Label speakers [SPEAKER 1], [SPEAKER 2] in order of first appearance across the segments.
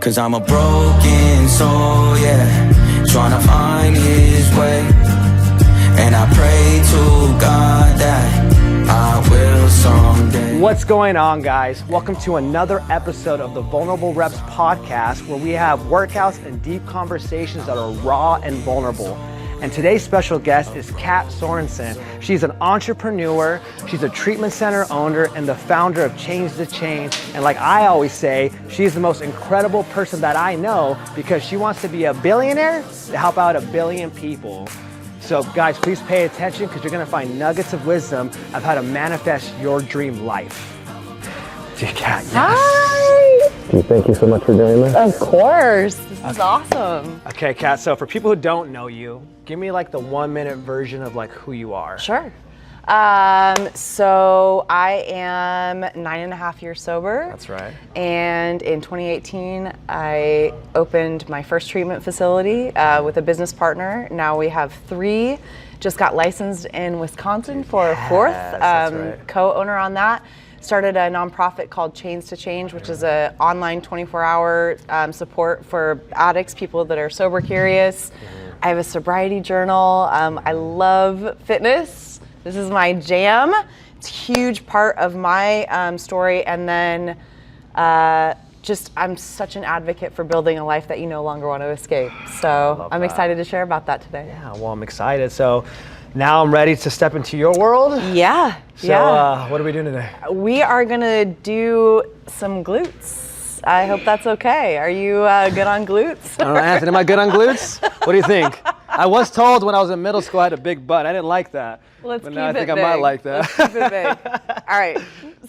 [SPEAKER 1] Cause I'm a broken soul, yeah, trying to find his way. And I pray to God that I will someday.
[SPEAKER 2] What's going on, guys? Welcome to another episode of the Vulnerable Reps podcast, where we have workouts and deep conversations that are raw and vulnerable. And today's special guest is Kat Sorensen. She's an entrepreneur, she's a treatment center owner, and the founder of Change the Change. And like I always say, she's the most incredible person that I know because she wants to be a billionaire to help out 1 billion people. So guys, please pay attention because you're gonna find nuggets of wisdom of how to manifest your dream life. Dear Kat, yes.
[SPEAKER 3] Hi!
[SPEAKER 2] Thank you so much for doing this.
[SPEAKER 3] Of course, this is awesome.
[SPEAKER 2] Okay, Kat, so for people who don't know you, give me like the 1-minute version of like who you are.
[SPEAKER 3] Sure. So I am 9.5 years sober.
[SPEAKER 2] That's right.
[SPEAKER 3] And in 2018, I opened my first treatment facility with a business partner. Now we have 3. Just got licensed in Wisconsin for a 4th.
[SPEAKER 2] That's right.
[SPEAKER 3] Co-owner on that. Started a nonprofit called Change to Change, which is an online 24-hour support for addicts, people that are sober curious. I have a sobriety journal. I love fitness. This is my jam. It's a huge part of my story. And then I'm such an advocate for building a life that you no longer want to escape. So I'm excited to share about that today.
[SPEAKER 2] Yeah, well, I'm excited. So now I'm ready to step into your world.
[SPEAKER 3] Yeah.
[SPEAKER 2] So what are we doing today?
[SPEAKER 3] We are gonna do some glutes. I hope that's okay. Are you good on glutes?
[SPEAKER 2] I don't know, Anthony, am I good on glutes? What do you think? I was told when I was in middle school I had a big butt. I didn't like that.
[SPEAKER 3] Let's
[SPEAKER 2] but
[SPEAKER 3] keep
[SPEAKER 2] now I
[SPEAKER 3] it
[SPEAKER 2] think
[SPEAKER 3] big.
[SPEAKER 2] I might like that.
[SPEAKER 3] Let's keep it big. All right.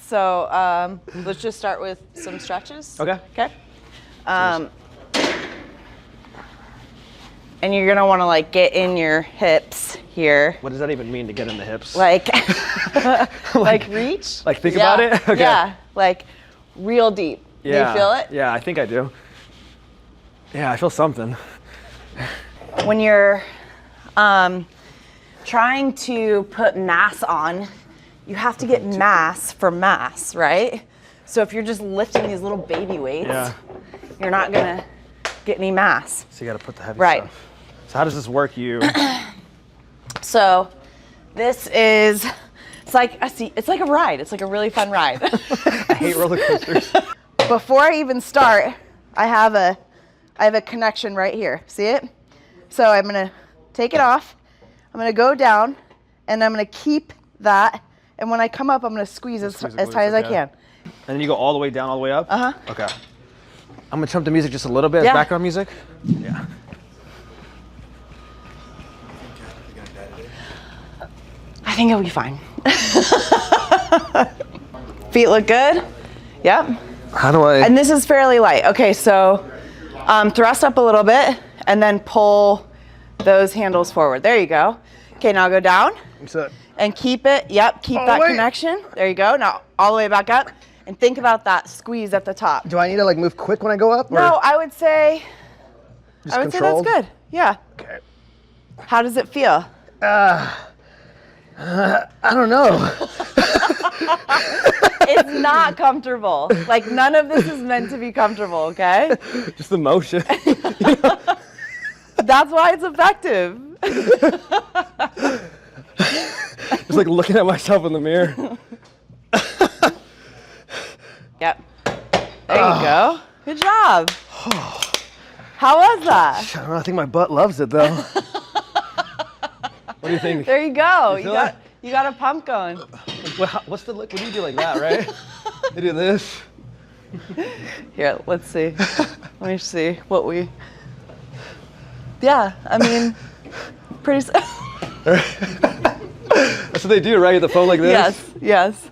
[SPEAKER 3] So let's just start with some stretches.
[SPEAKER 2] Okay.
[SPEAKER 3] Okay. And you're gonna want to like get in your hips here.
[SPEAKER 2] What does that even mean, to get in the hips?
[SPEAKER 3] Like, like reach.
[SPEAKER 2] Like think about it? Okay.
[SPEAKER 3] Yeah. Like real deep.
[SPEAKER 2] Yeah.
[SPEAKER 3] Do you feel it?
[SPEAKER 2] Yeah, I think I do. Yeah, I feel something.
[SPEAKER 3] When you're trying to put mass on, you have to get mass for mass, right? So if you're just lifting these little baby weights, you're not gonna get any mass.
[SPEAKER 2] So you gotta put the heavy stuff. So how does this work, you?
[SPEAKER 3] So this is, it's like a ride. It's like a really fun ride.
[SPEAKER 2] I hate roller coasters.
[SPEAKER 3] Before I even start, I have a connection right here. See it? So I'm gonna take it off. I'm gonna go down, and I'm gonna keep that. And when I come up, I'm gonna squeeze as tight as I can.
[SPEAKER 2] And then you go all the way down, all the way up?
[SPEAKER 3] Uh-huh.
[SPEAKER 2] Okay. I'm gonna jump the music just a little bit as background music. Yeah.
[SPEAKER 3] I think it'll be fine. Feet look good? Yep.
[SPEAKER 2] How do I?
[SPEAKER 3] And this is fairly light. Okay, so thrust up a little bit and then pull those handles forward. There you go. Okay, now go down and keep it. Yep, keep that connection. There you go. Now all the way back up and think about that squeeze at the top.
[SPEAKER 2] Do I need to like move quick when I go up? Or?
[SPEAKER 3] No, I would say that's good. Yeah.
[SPEAKER 2] Okay.
[SPEAKER 3] How does it feel?
[SPEAKER 2] I don't know.
[SPEAKER 3] It's not comfortable. Like none of this is meant to be comfortable, okay?
[SPEAKER 2] Just the motion.
[SPEAKER 3] That's why it's effective.
[SPEAKER 2] Just like looking at myself in the mirror.
[SPEAKER 3] Yep. There you go. Good job. How was that?
[SPEAKER 2] I don't know, I think my butt loves it though. What do you think?
[SPEAKER 3] There you go.
[SPEAKER 2] You
[SPEAKER 3] You got a pump going.
[SPEAKER 2] What's the look? What do you do like that, right? They do this.
[SPEAKER 3] Here, let's see. Let me see what we. Yeah, I mean, pretty.
[SPEAKER 2] That's what they do, right? The phone like this?
[SPEAKER 3] Yes, yes.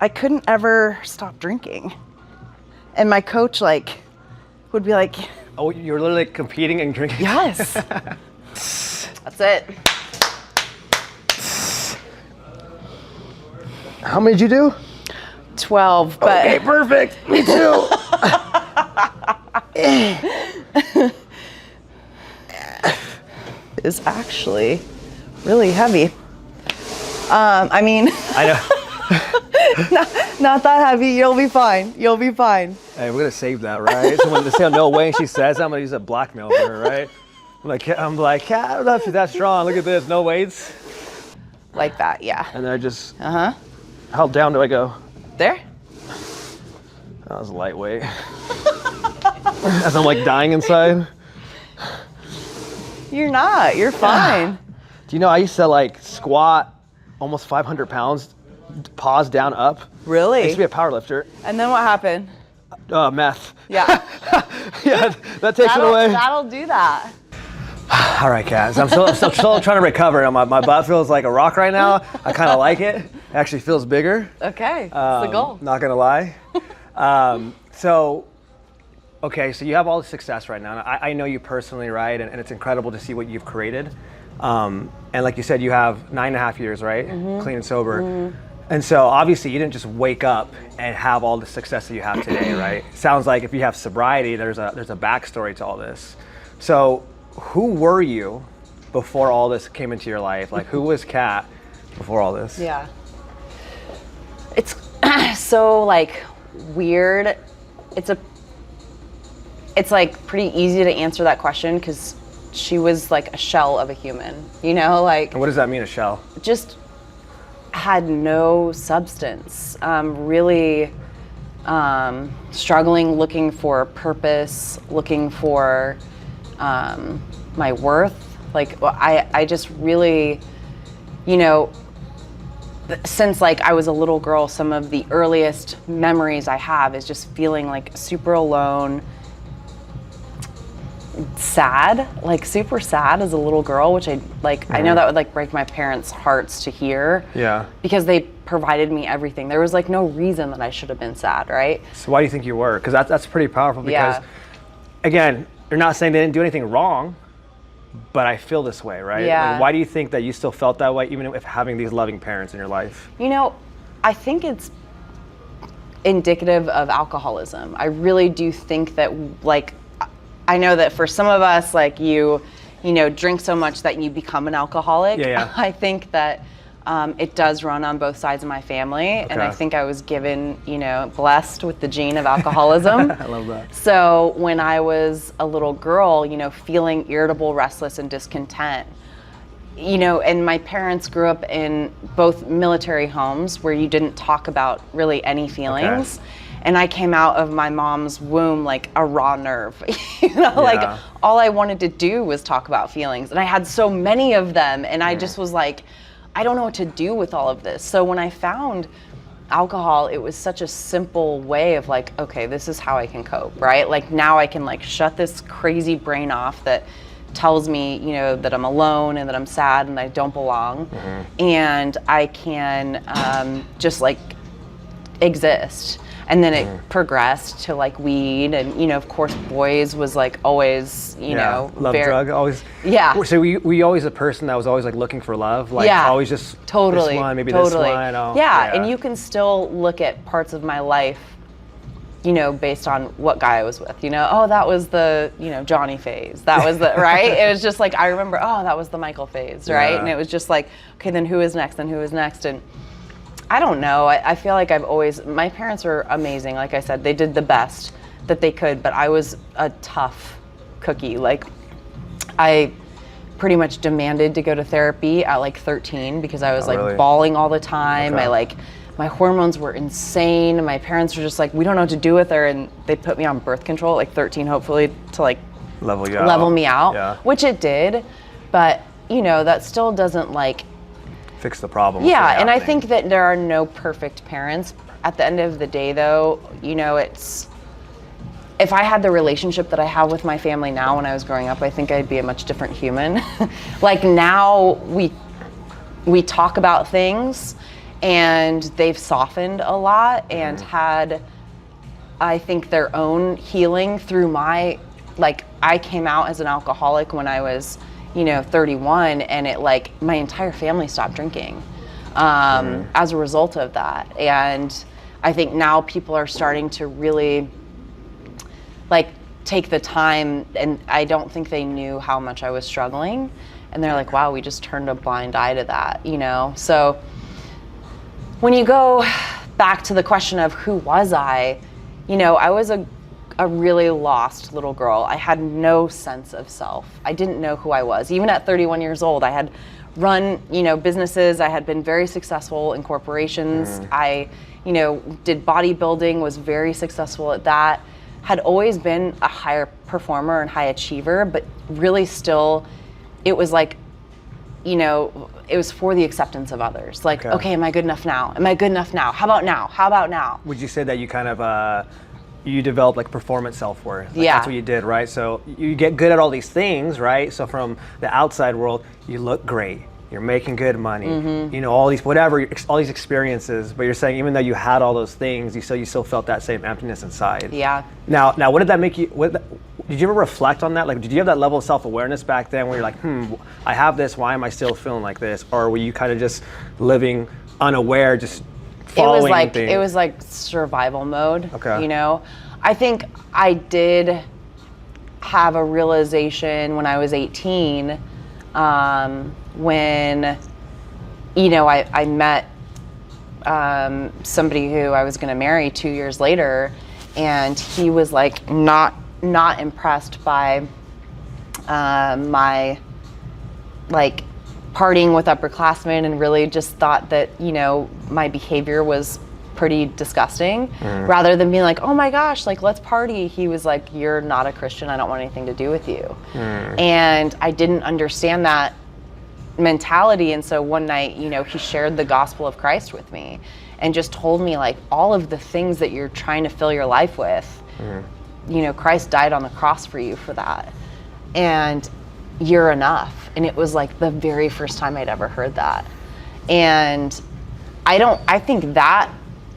[SPEAKER 3] I couldn't ever stop drinking. And my coach would be like,
[SPEAKER 2] oh, you're literally competing and drinking?
[SPEAKER 3] yes. That's it.
[SPEAKER 2] How many did you do?
[SPEAKER 3] 12, but.
[SPEAKER 2] Okay, perfect. Me too.
[SPEAKER 3] Is actually really heavy. I mean.
[SPEAKER 2] I know.
[SPEAKER 3] Not that heavy. You'll be fine. You'll be fine.
[SPEAKER 2] Hey, we're gonna save that, right? So when they say no way, and she says, I'm gonna use a blackmail for her, right? I'm like, Kat, I don't know if she's that strong. Look at this, no weights.
[SPEAKER 3] Like that, yeah.
[SPEAKER 2] And then I just, how down do I go?
[SPEAKER 3] There.
[SPEAKER 2] That was lightweight. As I'm like dying inside.
[SPEAKER 3] You're not. You're fine.
[SPEAKER 2] Do you know I used to like squat almost 500 pounds, pause down, up.
[SPEAKER 3] Really?
[SPEAKER 2] I used to be a power lifter.
[SPEAKER 3] And then what happened?
[SPEAKER 2] Meth.
[SPEAKER 3] Yeah.
[SPEAKER 2] Yeah, that takes it away.
[SPEAKER 3] That'll do that.
[SPEAKER 2] All right, Kat. So I'm still trying to recover. My butt feels like a rock right now. I kind of like it. It actually feels bigger.
[SPEAKER 3] Okay, that's the goal.
[SPEAKER 2] Not gonna lie. So you have all the success right now. I know you personally, right? And it's incredible to see what you've created. And like you said, you have 9.5 years, right? Clean and sober. And so obviously you didn't just wake up and have all the success that you have today, right? Sounds like if you have sobriety, there's a backstory to all this. So who were you before all this came into your life? Like, who was Kat before all this?
[SPEAKER 3] Yeah. It's so like weird. It's like pretty easy to answer that question because she was like a shell of a human, you know, like.
[SPEAKER 2] And what does that mean, a shell?
[SPEAKER 3] Just had no substance, really struggling, looking for purpose, looking for my worth. Like, I just really, you know, since like I was a little girl, some of the earliest memories I have is just feeling like super alone, sad, like super sad as a little girl, which I know that would like break my parents' hearts to hear. Yeah. Because they provided me everything. There was like no reason that I should have been sad, right?
[SPEAKER 2] So why do you think you were? Because that's pretty powerful because, again, you're not saying they didn't do anything wrong, but I feel this way, right?
[SPEAKER 3] Yeah.
[SPEAKER 2] Like, why do you think that you still felt that way even if having these loving parents in your life?
[SPEAKER 3] You know, I think it's indicative of alcoholism. I really do think that, like, I know that for some of us, like you know, drink so much that you become an alcoholic. Yeah. I think that it does run on both sides of my family. And I think I was given, you know, blessed with the gene of alcoholism.
[SPEAKER 2] I love that.
[SPEAKER 3] So when I was a little girl, you know, feeling irritable, restless, and discontent, you know, and my parents grew up in both military homes where you didn't talk about really any feelings. And I came out of my mom's womb like a raw nerve, you know, like all I wanted to do was talk about feelings. And I had so many of them, and I just was like, I don't know what to do with all of this. So when I found alcohol, it was such a simple way of like, okay, this is how I can cope, right? Like now I can like shut this crazy brain off that tells me, you know, that I'm alone and that I'm sad and I don't belong. And I can just like exist. And then it progressed to like weed, and you know, of course, boys was like always, you know,
[SPEAKER 2] love drug always.
[SPEAKER 3] Yeah.
[SPEAKER 2] So were you always a person that was always like looking for love, like always just this one, maybe this one. Oh,
[SPEAKER 3] yeah, and you can still look at parts of my life, you know, based on what guy I was with. You know, oh, that was the, you know, Johnny phase. That was the right. It was just like I remember, oh, that was the Michael phase, right? And it was just like, okay, then who is next? Then who is next? And I don't know. I feel like my parents were amazing. Like I said, they did the best that they could, but I was a tough cookie. Like I pretty much demanded to go to therapy at like 13 because I was like bawling all the time. My hormones were insane. My parents were just like, we don't know what to do with her. And they put me on birth control at like 13, hopefully to like level me out, which it did. But you know, that still doesn't like
[SPEAKER 2] fix the problem.
[SPEAKER 3] Yeah, and I think that there are no perfect parents. At the end of the day, though, you know, if I had the relationship that I have with my family now when I was growing up, I think I'd be a much different human. Like now we talk about things and they've softened a lot and had, I think, their own healing through I came out as an alcoholic when I was, you know, 31, and it like my entire family stopped drinking as a result of that. And I think now people are starting to really like take the time, and I don't think they knew how much I was struggling, and they're like, wow, we just turned a blind eye to that, you know. So when you go back to the question of who was I, you know, I was a really lost little girl. I had no sense of self. I didn't know who I was. Even at 31 years old, I had run, you know, businesses. I had been very successful in corporations. I, you know, did bodybuilding, was very successful at that. Had always been a higher performer and high achiever, but really still, it was like, you know, it was for the acceptance of others. Like, okay, am I good enough now? Am I good enough now? How about now? How about now?
[SPEAKER 2] Would you say that you kind of, you developed like performance self-worth? Like,
[SPEAKER 3] yeah.
[SPEAKER 2] That's what you did, right? So you get good at all these things, right? So from the outside world, you look great. You're making good money, you know, all these, whatever, all these experiences, but you're saying even though you had all those things, you still felt that same emptiness inside.
[SPEAKER 3] Yeah.
[SPEAKER 2] Now, what did that make you, did you ever reflect on that? Like, did you have that level of self-awareness back then where you're like, I have this, why am I still feeling like this? Or were you kind of just living unaware, just following things?
[SPEAKER 3] It was like survival mode,
[SPEAKER 2] Okay.
[SPEAKER 3] you know? I think I did have a realization when I was 18, when, you know, I met somebody who I was going to marry 2 years later, and he was like not impressed by my like partying with upperclassmen, and really just thought that, you know, my behavior was pretty disgusting. Rather than being like, oh my gosh, like, let's party, he was like, you're not a Christian, I don't want anything to do with you. And I didn't understand that mentality, and so one night, you know, he shared the gospel of Christ with me and just told me, like, all of the things that you're trying to fill your life with, you know, Christ died on the cross for you for that, and you're enough. And it was like the very first time I'd ever heard that. And I think that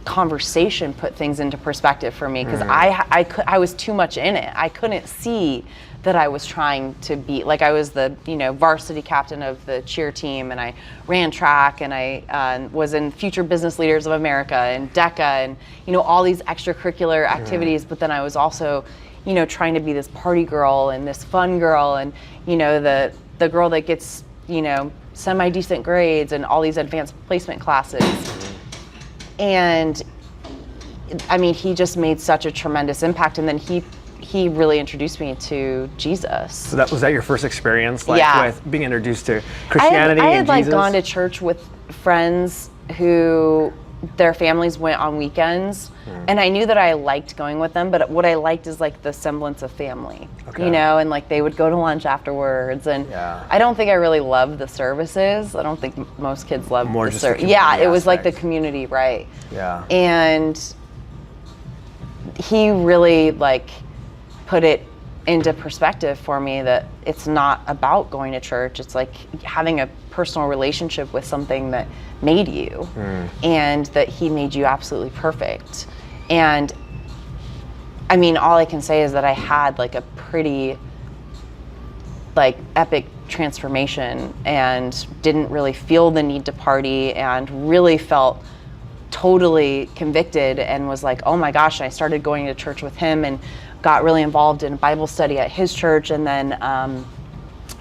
[SPEAKER 3] conversation put things into perspective for me, because I was too much in it. I couldn't see that I was trying to be, like, I was the, you know, varsity captain of the cheer team, and I ran track, and I was in Future Business Leaders of America and DECA, and, you know, all these extracurricular activities, but then I was also, you know, trying to be this party girl and this fun girl, and, you know, the girl that gets, you know, semi-decent grades and all these advanced placement classes. And I mean, he just made such a tremendous impact, and then he really introduced me to Jesus.
[SPEAKER 2] So was that your first experience, like,
[SPEAKER 3] Yeah.
[SPEAKER 2] with being introduced to Christianity
[SPEAKER 3] I had
[SPEAKER 2] and
[SPEAKER 3] like
[SPEAKER 2] Jesus?
[SPEAKER 3] gone to church with friends who their families went on weekends, and I knew that I liked going with them, but what I liked is like the semblance of family, you know, and like they would go to lunch afterwards, and I don't think I really loved the services. I don't think most kids love
[SPEAKER 2] More
[SPEAKER 3] the
[SPEAKER 2] just the
[SPEAKER 3] service.
[SPEAKER 2] community
[SPEAKER 3] Yeah, it was like the
[SPEAKER 2] aspect.
[SPEAKER 3] community, right?
[SPEAKER 2] Yeah.
[SPEAKER 3] And he really like put it into perspective for me that it's not about going to church. It's like having a personal relationship with something that made you, and that he made you absolutely perfect. And I mean, all I can say is that I had like a pretty like epic transformation, and didn't really feel the need to party, and really felt totally convicted, and was like, oh my gosh. And I started going to church with him and got really involved in Bible study at his church, and then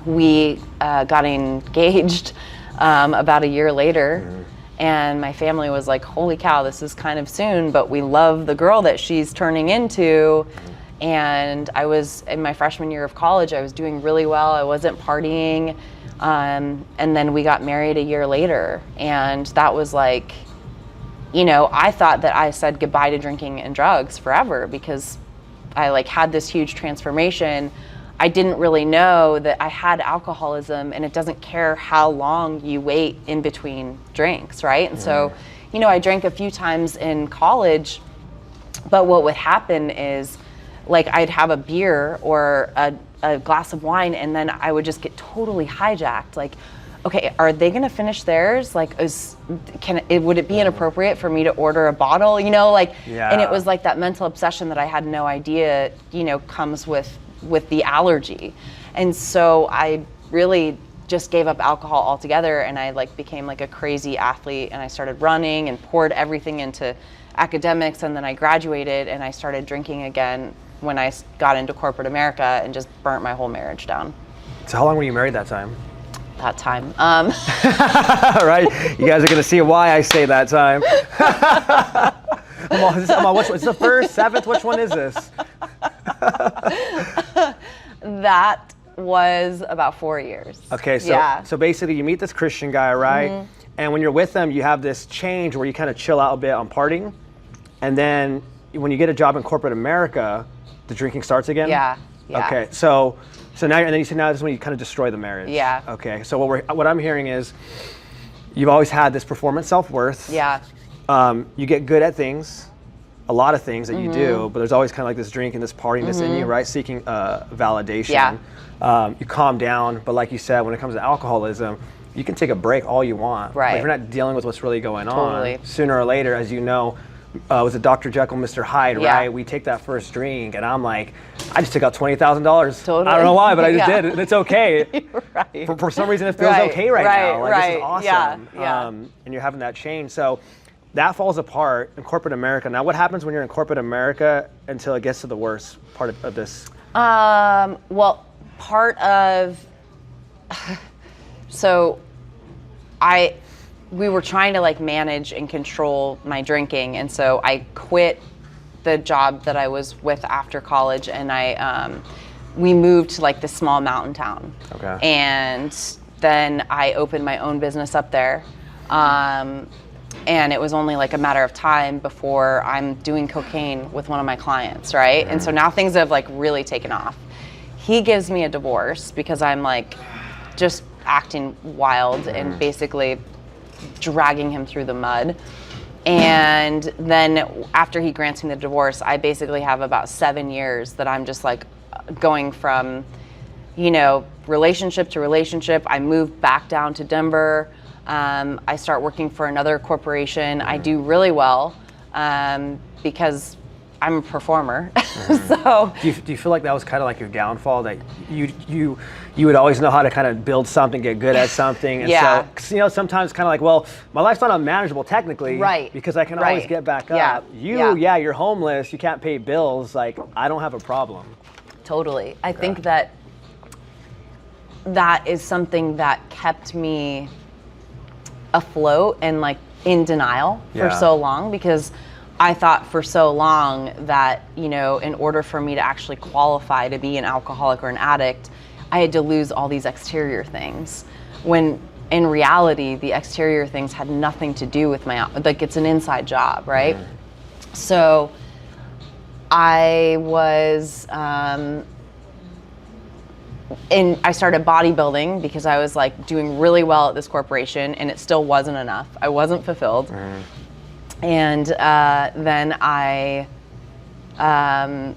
[SPEAKER 3] we got engaged about a year later, and my family was like, holy cow, this is kind of soon, but we love the girl that she's turning into. And I was in my freshman year of college, I was doing really well, I wasn't partying, and then we got married a year later, and that was like, you know, I thought that I said goodbye to drinking and drugs forever, because I like had this huge transformation. I didn't really know that I had alcoholism, and it doesn't care how long you wait in between drinks, right? And so, you know, I drank a few times in college, but what would happen is like I'd have a beer or a glass of wine, and then I would just get totally hijacked. Like, okay, are they gonna finish theirs? Like, would it be inappropriate for me to order a bottle? You know, like, and it was like that mental obsession that I had no idea, you know, comes with the allergy. And so I really just gave up alcohol altogether, and I like became like a crazy athlete, and I started running and poured everything into academics, and then I graduated and I started drinking again when I got into corporate America, and just burnt my whole marriage down.
[SPEAKER 2] So how long were you married that time?
[SPEAKER 3] that time.
[SPEAKER 2] Right? You guys are going to see why I say that time. Which one? Is the first, seventh? Which one is this?
[SPEAKER 3] That was about 4 years.
[SPEAKER 2] Okay, so basically you meet this Christian guy, right? Mm-hmm. And when you're with them, you have this change where you kind of chill out a bit on partying. And then when you get a job in corporate America, the drinking starts again?
[SPEAKER 3] Yeah.
[SPEAKER 2] Okay, so now, and then you say now this is when you kind of destroy the marriage.
[SPEAKER 3] Yeah.
[SPEAKER 2] Okay, so what I'm hearing is you've always had this performance self-worth.
[SPEAKER 3] Yeah.
[SPEAKER 2] You get good at things, a lot of things that you do, but there's always kind of like this drink and this partiness in you, right? Seeking validation.
[SPEAKER 3] Yeah.
[SPEAKER 2] You calm down, but like you said, when it comes to alcoholism, you can take a break all you want.
[SPEAKER 3] Right.
[SPEAKER 2] Like if you're not dealing with what's really going
[SPEAKER 3] Totally.
[SPEAKER 2] on, sooner or later, as you know, was it Dr. Jekyll, Mr. Hyde,
[SPEAKER 3] Yeah.
[SPEAKER 2] right? We take that first drink, and I'm like, I just took out $20,000.
[SPEAKER 3] Totally.
[SPEAKER 2] I don't know why, but I just
[SPEAKER 3] Yeah.
[SPEAKER 2] did, and it's okay.
[SPEAKER 3] Right.
[SPEAKER 2] For some reason, it feels okay right now. Like, this is awesome.
[SPEAKER 3] Yeah.
[SPEAKER 2] And you're having that change. So that falls apart in corporate America. Now, what happens when you're in corporate America until it gets to the worst part of this?
[SPEAKER 3] Well, part of, so we were trying to like manage and control my drinking. And so I quit the job that I was with after college, and we moved to like this small mountain town.
[SPEAKER 2] Okay.
[SPEAKER 3] And then I opened my own business up there. And it was only like a matter of time before I'm doing cocaine with one of my clients, right? And so now things have like really taken off. He gives me a divorce because I'm like just acting wild and basically dragging him through the mud. And then after he grants me the divorce, I basically have about 7 years that I'm just like going from, relationship to relationship. I moved back down to Denver. I start working for another corporation. I do really well because I'm a performer. So
[SPEAKER 2] do you feel like that was kind of like your downfall, that you would always know how to kind of build something, get good at something, and
[SPEAKER 3] Yeah.
[SPEAKER 2] so 'cause, sometimes kind of like, well, my life's not unmanageable technically,
[SPEAKER 3] Right.
[SPEAKER 2] because I can always get back
[SPEAKER 3] Yeah.
[SPEAKER 2] up.
[SPEAKER 3] Yeah.
[SPEAKER 2] You're homeless, you can't pay bills, like I don't have a problem.
[SPEAKER 3] totally. I think that is something that kept me afloat and like in denial for so long, because I thought for so long that, in order for me to actually qualify to be an alcoholic or an addict, I had to lose all these exterior things. When in reality, the exterior things had nothing to do with it's an inside job, right? So I was, I started bodybuilding because I was like doing really well at this corporation, and it still wasn't enough. I wasn't fulfilled. And then I got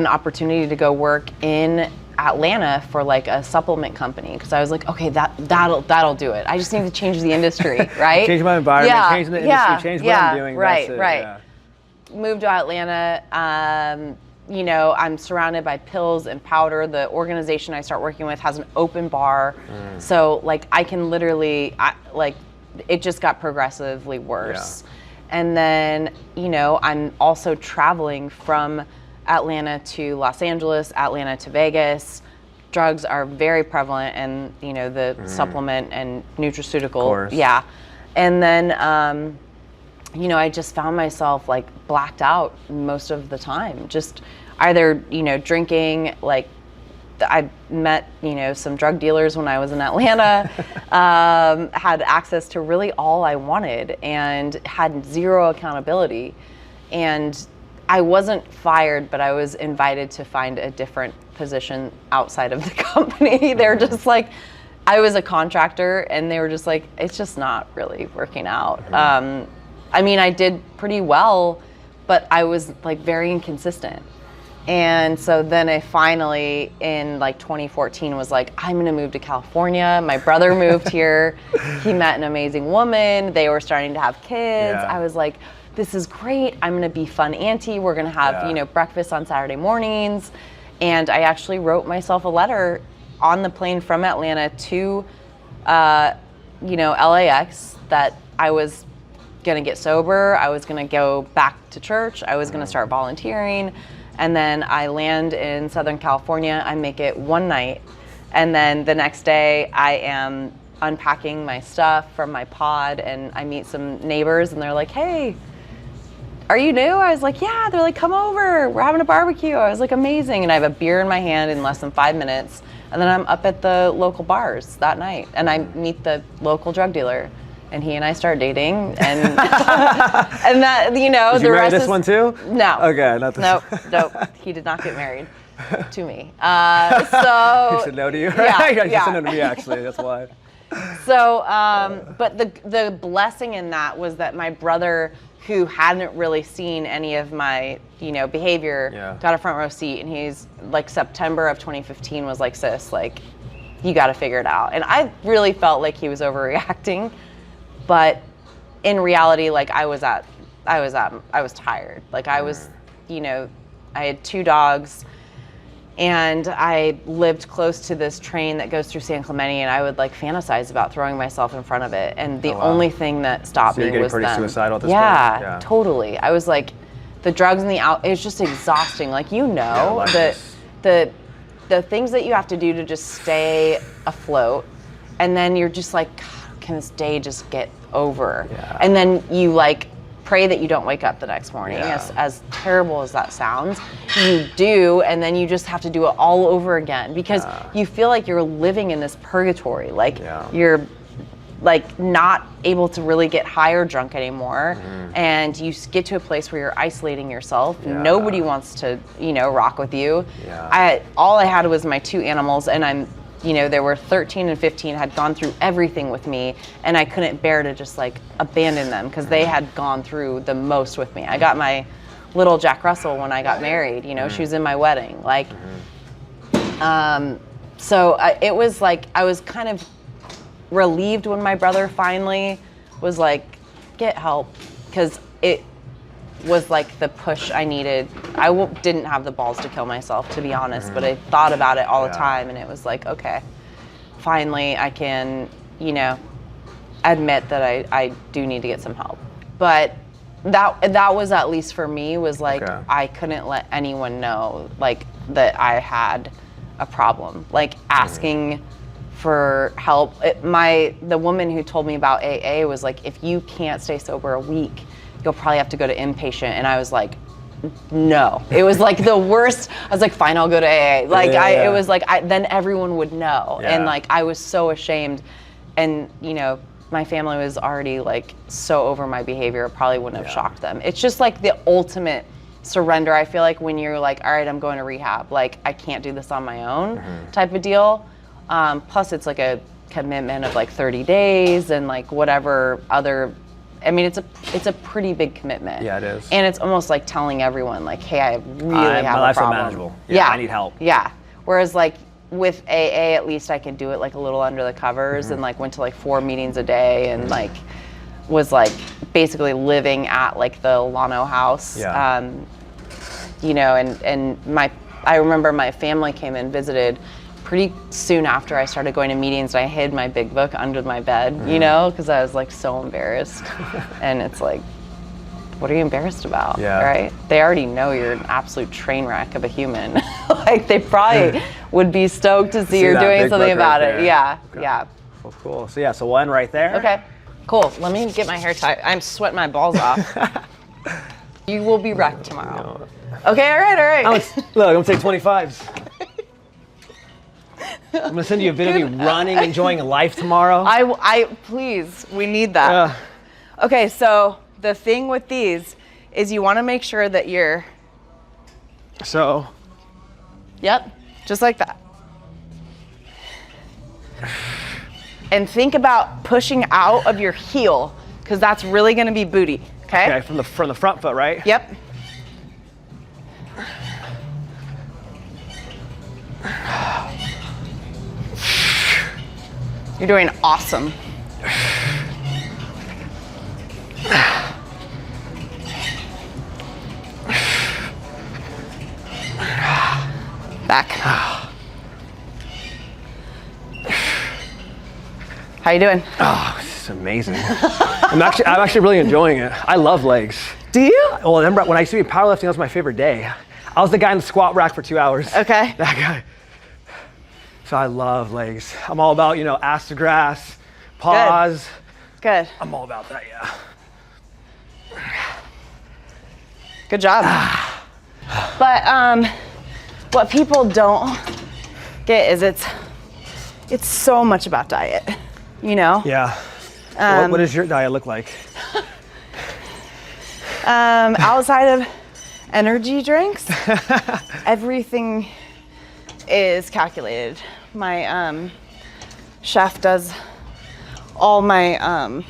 [SPEAKER 3] an opportunity to go work in Atlanta for like a supplement company, because I was like, okay, that'll do it. I just need to change the industry, right?
[SPEAKER 2] Change my environment, change the industry, change what I'm doing.
[SPEAKER 3] Right,
[SPEAKER 2] that's it,
[SPEAKER 3] right.
[SPEAKER 2] yeah.
[SPEAKER 3] Moved to Atlanta. I'm surrounded by pills and powder. The organization I start working with has an open bar, so like I can literally, it just got progressively worse. Yeah. And then, I'm also traveling from Atlanta to Los Angeles, Atlanta to Vegas. Drugs are very prevalent in, the supplement and nutraceutical. Yeah. And then, I just found myself like blacked out most of the time. Just either, drinking, like I met, some drug dealers when I was in Atlanta, had access to really all I wanted and had zero accountability. And I wasn't fired, but I was invited to find a different position outside of the company. They're just like, I was a contractor, and they were just like, it's just not really working out. I did pretty well, but I was like very inconsistent. And so then I finally, in like 2014, was like, I'm gonna move to California. My brother moved here. He met an amazing woman. They were starting to have kids.
[SPEAKER 2] Yeah.
[SPEAKER 3] I was like, this is great. I'm gonna be fun auntie. We're gonna have, breakfast on Saturday mornings. And I actually wrote myself a letter on the plane from Atlanta to, LAX, that I was gonna get sober. I was gonna go back to church. I was gonna start volunteering. And then I land in Southern California. I make it one night, And then the next day I am unpacking my stuff from my pod, and I meet some neighbors, and they're like, hey, are you new? I was like, yeah. They're like, come over, we're having a barbecue. I was like, amazing. And I have a beer in my hand in less than 5 minutes. And then I'm up at the local bars that night, and I meet the local drug dealer, and he and I start dating, and and that, you know,
[SPEAKER 2] Did
[SPEAKER 3] the
[SPEAKER 2] you marry
[SPEAKER 3] rest
[SPEAKER 2] this
[SPEAKER 3] is
[SPEAKER 2] one too?
[SPEAKER 3] No.
[SPEAKER 2] Okay, not this.
[SPEAKER 3] Nope. He did not get married to me. So
[SPEAKER 2] He said no to you.
[SPEAKER 3] Yeah,
[SPEAKER 2] He
[SPEAKER 3] yeah.
[SPEAKER 2] said no to me actually. That's why.
[SPEAKER 3] So, but the blessing in that was that my brother, who hadn't really seen any of my, you know, behavior, got a front row seat, and he's like, September of 2015 was like, sis, like, you got to figure it out. And I really felt like he was overreacting, but in reality, like, I was tired. Like, I was, you know, I had 2 dogs, and I lived close to this train that goes through San Clemente, and I would like fantasize about throwing myself in front of it. And the only thing that stopped me was
[SPEAKER 2] pretty
[SPEAKER 3] them.
[SPEAKER 2] suicidal at this point?
[SPEAKER 3] Yeah, totally. I was like, the drugs and it's just exhausting. Like, you know, the things that you have to do to just stay afloat, and then you're just like, God, can this day just get over? Yeah. And then you like pray that you don't wake up the next morning. As terrible as that sounds, you do, and then you just have to do it all over again, because you feel like you're living in this purgatory. Like, you're like not able to really get high or drunk anymore, and you get to a place where you're isolating yourself. Nobody wants to, you know, rock with you. All I had was my 2 animals, and you know, they were 13 and 15, had gone through everything with me, and I couldn't bear to just like abandon them, because they had gone through the most with me. I got my little Jack Russell when I got married, you know, she was in my wedding. Like, it was like, I was kind of relieved when my brother finally was like, get help, because it was like the push I needed. I didn't have the balls to kill myself, to be honest, but I thought about it all the time, and it was like, okay, finally I can, you know, admit that I do need to get some help. But that was, at least for me, was like, I couldn't let anyone know, like, that I had a problem. Like, asking for help. The woman who told me about AA was like, if you can't stay sober a week, you'll probably have to go to inpatient. And I was like, no. It was like the worst. I was like, fine, I'll go to AA. Like, it was like, then everyone would know. And like, I was so ashamed. And, you know, my family was already like so over my behavior, it probably wouldn't have shocked them. It's just like the ultimate surrender. I feel like when you're like, all right, I'm going to rehab, like, I can't do this on my own type of deal. Plus it's like a commitment of like 30 days and like whatever other, I mean, it's a pretty big commitment.
[SPEAKER 2] Yeah, it is.
[SPEAKER 3] And it's almost like telling everyone like, hey, I really have
[SPEAKER 2] my
[SPEAKER 3] a
[SPEAKER 2] life's
[SPEAKER 3] problem.
[SPEAKER 2] unmanageable. Yeah, I need help.
[SPEAKER 3] Yeah. Whereas like with AA, at least I could do it like a little under the covers, and like went to like 4 meetings a day, and like was like basically living at like the Lano house.
[SPEAKER 2] Yeah.
[SPEAKER 3] You know, and I remember my family came and visited pretty soon after I started going to meetings. I hid my big book under my bed, you know, because I was like so embarrassed. And it's like, what are you embarrassed about?
[SPEAKER 2] Yeah.
[SPEAKER 3] Right? They already know you're an absolute train wreck of a human. Like, they probably would be stoked to see you're doing something about it. Yeah.
[SPEAKER 2] Okay.
[SPEAKER 3] Yeah.
[SPEAKER 2] Well, cool. So so we'll end right there.
[SPEAKER 3] Okay. Cool. Let me get my hair tied. I'm sweating my balls off. You will be wrecked tomorrow. Okay. All right.
[SPEAKER 2] Look, I'm gonna take 25s. I'm gonna send you a video of me running, enjoying life tomorrow.
[SPEAKER 3] I please, we need that. Okay, so the thing with these is you want to make sure that you're. Yep, just like that. And think about pushing out of your heel, because that's really going to be booty. Okay.
[SPEAKER 2] Okay, from the front foot, right?
[SPEAKER 3] Yep. You're doing awesome. Back. How you doing?
[SPEAKER 2] Oh, this is amazing. I'm actually really enjoying it. I love legs.
[SPEAKER 3] Do you?
[SPEAKER 2] Well, remember when I used to be powerlifting, that was my favorite day. I was the guy in the squat rack for 2 hours.
[SPEAKER 3] Okay.
[SPEAKER 2] That guy. So I love legs. I'm all about, ass to grass, pause.
[SPEAKER 3] Good.
[SPEAKER 2] I'm all about that, yeah.
[SPEAKER 3] Good job. But what people don't get is it's so much about diet,
[SPEAKER 2] Yeah. What does your diet look like?
[SPEAKER 3] Outside of energy drinks, everything is calculated. My chef does all my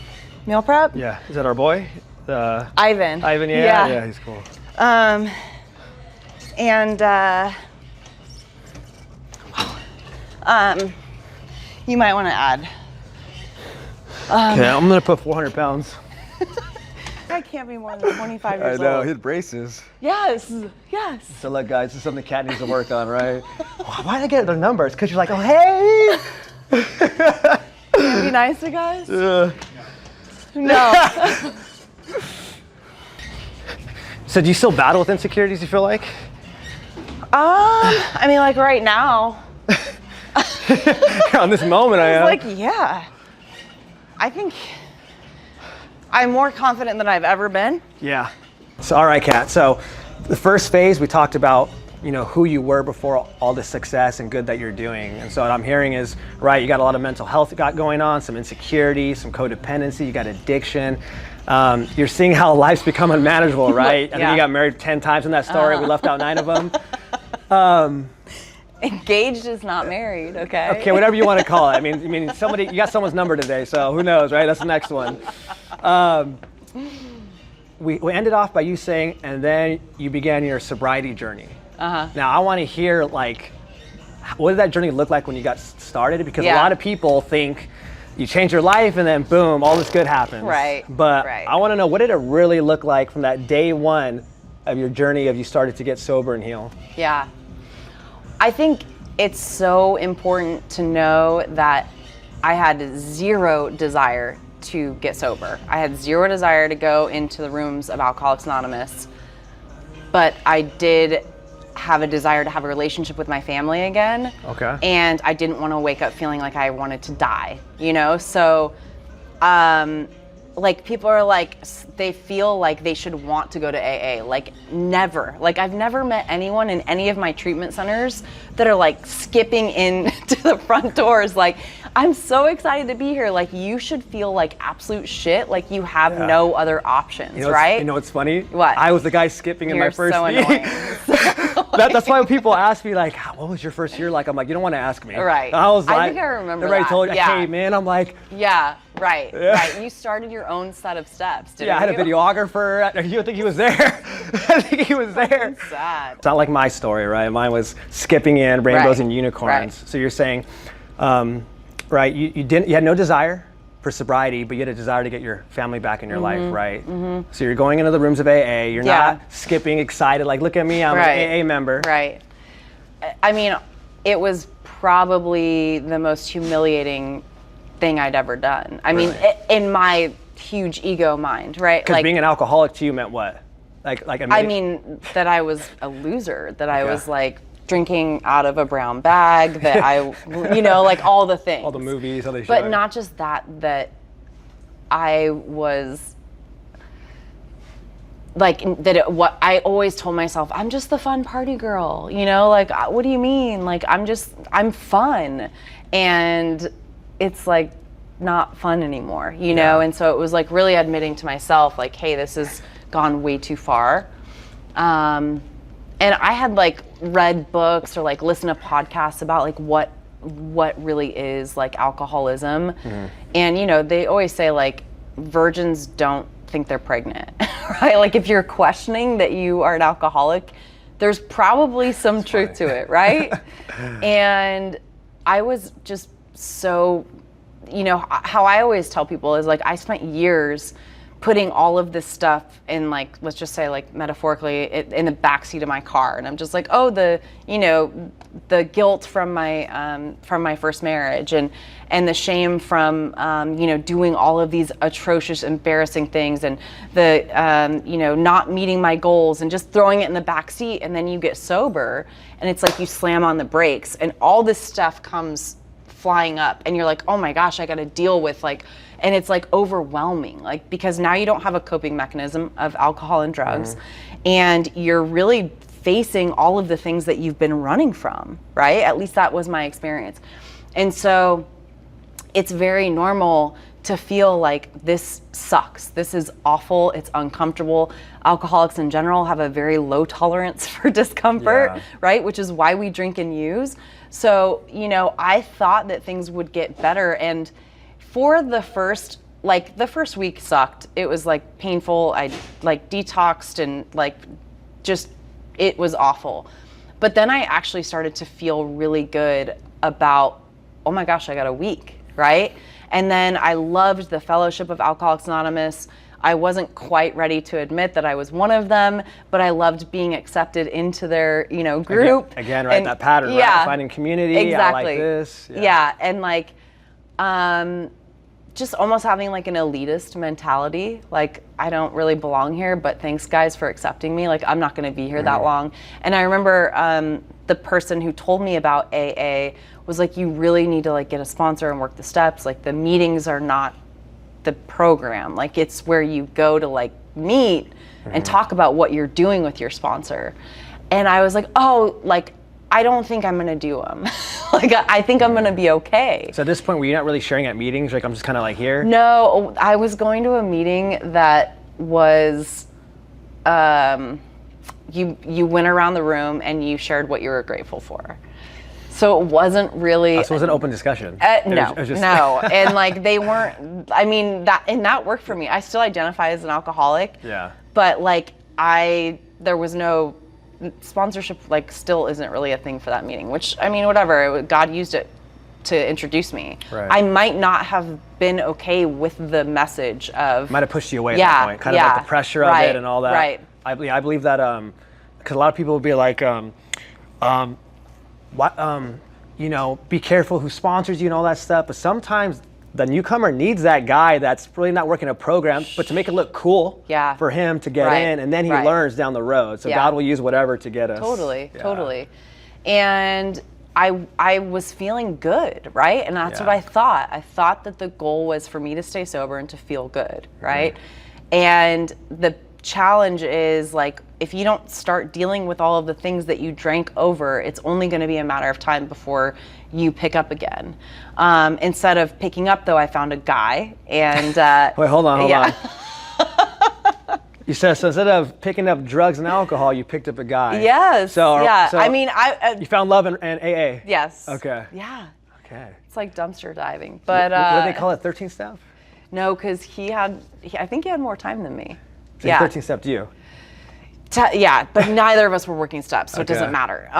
[SPEAKER 3] meal prep.
[SPEAKER 2] Yeah. Is that our boy?
[SPEAKER 3] Ivan.
[SPEAKER 2] Ivan, yeah, he's cool.
[SPEAKER 3] You might want to add.
[SPEAKER 2] Okay, I'm gonna put 400 pounds.
[SPEAKER 3] I can't be more than 25 years
[SPEAKER 2] I know,
[SPEAKER 3] old.
[SPEAKER 2] he had braces.
[SPEAKER 3] Yes.
[SPEAKER 2] So look, guys, this is something Kat needs to work on, right? Why did I get their numbers? Because you're like, oh, hey!
[SPEAKER 3] Can you be nice to guys?
[SPEAKER 2] Yeah.
[SPEAKER 3] No.
[SPEAKER 2] So do you still battle with insecurities, you feel like?
[SPEAKER 3] I mean, like right now.
[SPEAKER 2] On this moment, I am.
[SPEAKER 3] Like, yeah. I think I'm more confident than I've ever been.
[SPEAKER 2] Yeah. So, all right, Kat. So the first phase, we talked about, who you were before all the success and good that you're doing. And so what I'm hearing is, right, you got a lot of mental health going on, some insecurity, some codependency, you got addiction. You're seeing how life's become unmanageable, right? I think you got married 10 times in that story. We left out 9 of them.
[SPEAKER 3] Engaged is not married, okay?
[SPEAKER 2] Okay, whatever you want to call it. I mean, you got someone's number today, so who knows, right? That's the next one. We ended off by you saying, and then you began your sobriety journey. Now, I want to hear, what did that journey look like when you got started? Because a lot of people think you change your life and then boom, all this good happens.
[SPEAKER 3] Right.
[SPEAKER 2] But I want to know, what did it really look like from that day one of your journey of you started to get sober and heal?
[SPEAKER 3] Yeah. I think it's so important to know that I had zero desire to get sober. I had zero desire to go into the rooms of Alcoholics Anonymous, but I did have a desire to have a relationship with my family again.
[SPEAKER 2] Okay.
[SPEAKER 3] And I didn't want to wake up feeling like I wanted to die, So, people are they feel like they should want to go to AA. Never. I've never met anyone in any of my treatment centers that are skipping in to the front doors. I'm so excited to be here. You should feel like absolute shit. You have no other options, right?
[SPEAKER 2] You know what's funny?
[SPEAKER 3] What?
[SPEAKER 2] I was the guy skipping in my first
[SPEAKER 3] so
[SPEAKER 2] meeting.
[SPEAKER 3] annoying.
[SPEAKER 2] That's why when people ask me what was your first year like? I'm like, you don't want to ask me.
[SPEAKER 3] Right.
[SPEAKER 2] I was like,
[SPEAKER 3] I think I remember
[SPEAKER 2] everybody
[SPEAKER 3] that.
[SPEAKER 2] told you, hey man, I'm like.
[SPEAKER 3] Yeah, right. You started your own set of steps, didn't you?
[SPEAKER 2] I had a videographer. You think he was there? I think he was there.
[SPEAKER 3] That's sad.
[SPEAKER 2] It's not like my story, right? Mine was skipping in rainbows and unicorns.
[SPEAKER 3] Right.
[SPEAKER 2] So you're saying, right? You had no desire for sobriety, but you had a desire to get your family back in your life, right? Mm-hmm. So you're going into the rooms of AA. You're not skipping, excited, look at me, I'm an AA member.
[SPEAKER 3] Right. I mean, it was probably the most humiliating thing I'd ever done. I mean, in my huge ego mind, right?
[SPEAKER 2] Because being an alcoholic to you meant what?
[SPEAKER 3] I mean, that I was a loser, that I was drinking out of a brown bag, that I, all the things.
[SPEAKER 2] All the movies, all the shit.
[SPEAKER 3] But not just that I was what I always told myself, I'm just the fun party girl, what do you mean? I'm fun. And it's not fun anymore, know? And so it was really admitting to myself, hey, this has gone way too far. And I had read books or listened to podcasts about what really is alcoholism. Mm-hmm. And they always say virgins don't think they're pregnant, right? If you're questioning that you are an alcoholic, there's probably some truth to it, right? And I was just so, how I always tell people is I spent years putting all of this stuff in, like, let's just say, like, metaphorically, in the backseat of my car, and I'm just like, oh, the guilt from my first marriage, and the shame from doing all of these atrocious, embarrassing things, and the not meeting my goals, and just throwing it in the backseat, and then you get sober, and it's like you slam on the brakes, and all this stuff comes flying up, and you're like, oh my gosh, I got to deal with, like, and it's like overwhelming, like, because now you don't have a coping mechanism of alcohol and drugs, and you're really facing all of the things that you've been running from, right? At least that was my experience. And so it's very normal to feel like this sucks, this is awful, it's uncomfortable. Alcoholics in general have a very low tolerance for discomfort, right? Which is why we drink and use. So, I thought that things would get better, and for the first week sucked. It was like painful. I like detoxed, and like just, it was awful. But then I actually started to feel really good about, oh my gosh, I got a week, right? And then I loved the fellowship of Alcoholics Anonymous. I wasn't quite ready to admit that I was one of them, but I loved being accepted into their, group.
[SPEAKER 2] Again, right? And that pattern, right? Finding community.
[SPEAKER 3] Exactly.
[SPEAKER 2] I like this.
[SPEAKER 3] Yeah. And like, just almost having like an elitist mentality. Like, I don't really belong here, but thanks guys for accepting me. Like, I'm not going to be here that long. And I remember the person who told me about AA was like, you really need to like get a sponsor and work the steps. Like, the meetings are not the program. Like, it's where you go to like meet and talk about what you're doing with your sponsor. And I was like, oh, like, I don't think I'm gonna do them. Like, I think I'm gonna be okay.
[SPEAKER 2] So at this point, were you not really sharing at meetings? Like, I'm just kind of like here?
[SPEAKER 3] No, I was going to a meeting that was, you went around the room and you shared what you were grateful for. So it wasn't really.
[SPEAKER 2] So it was an open discussion.
[SPEAKER 3] No. And like, they weren't, I mean, that worked for me. I still identify as an alcoholic.
[SPEAKER 2] Yeah.
[SPEAKER 3] But like, there was no, sponsorship like still isn't really a thing for that meeting, which, I mean, whatever, God used it to introduce me.
[SPEAKER 2] Right.
[SPEAKER 3] I might not have been okay with the message of.
[SPEAKER 2] Might have pushed you away at that point. Kind of like the pressure of it and all that.
[SPEAKER 3] Right.
[SPEAKER 2] I believe that, because a lot of people will be like, be careful who sponsors you and all that stuff. But sometimes the newcomer needs that guy that's really not working a program, but to make it look cool for him to get in, and then he learns down the road. So God will use whatever to get us.
[SPEAKER 3] Totally. And I was feeling good, right? And that's what I thought. I thought that the goal was for me to stay sober and to feel good, right? And the challenge is, like, if you don't start dealing with all of the things that you drank over, it's only going to be a matter of time before you pick up again. Instead of picking up, though, I found a guy, and
[SPEAKER 2] wait, hold on. You said, so instead of picking up drugs and alcohol, you picked up a guy.
[SPEAKER 3] Yes.
[SPEAKER 2] So
[SPEAKER 3] I mean,
[SPEAKER 2] you found love in AA.
[SPEAKER 3] Yes.
[SPEAKER 2] Okay.
[SPEAKER 3] Yeah.
[SPEAKER 2] Okay.
[SPEAKER 3] It's like dumpster diving, but
[SPEAKER 2] what do they call it? 13 step?
[SPEAKER 3] No, because I think he had more time than me.
[SPEAKER 2] So 13 stepped you.
[SPEAKER 3] But neither of us were working steps, so it doesn't matter.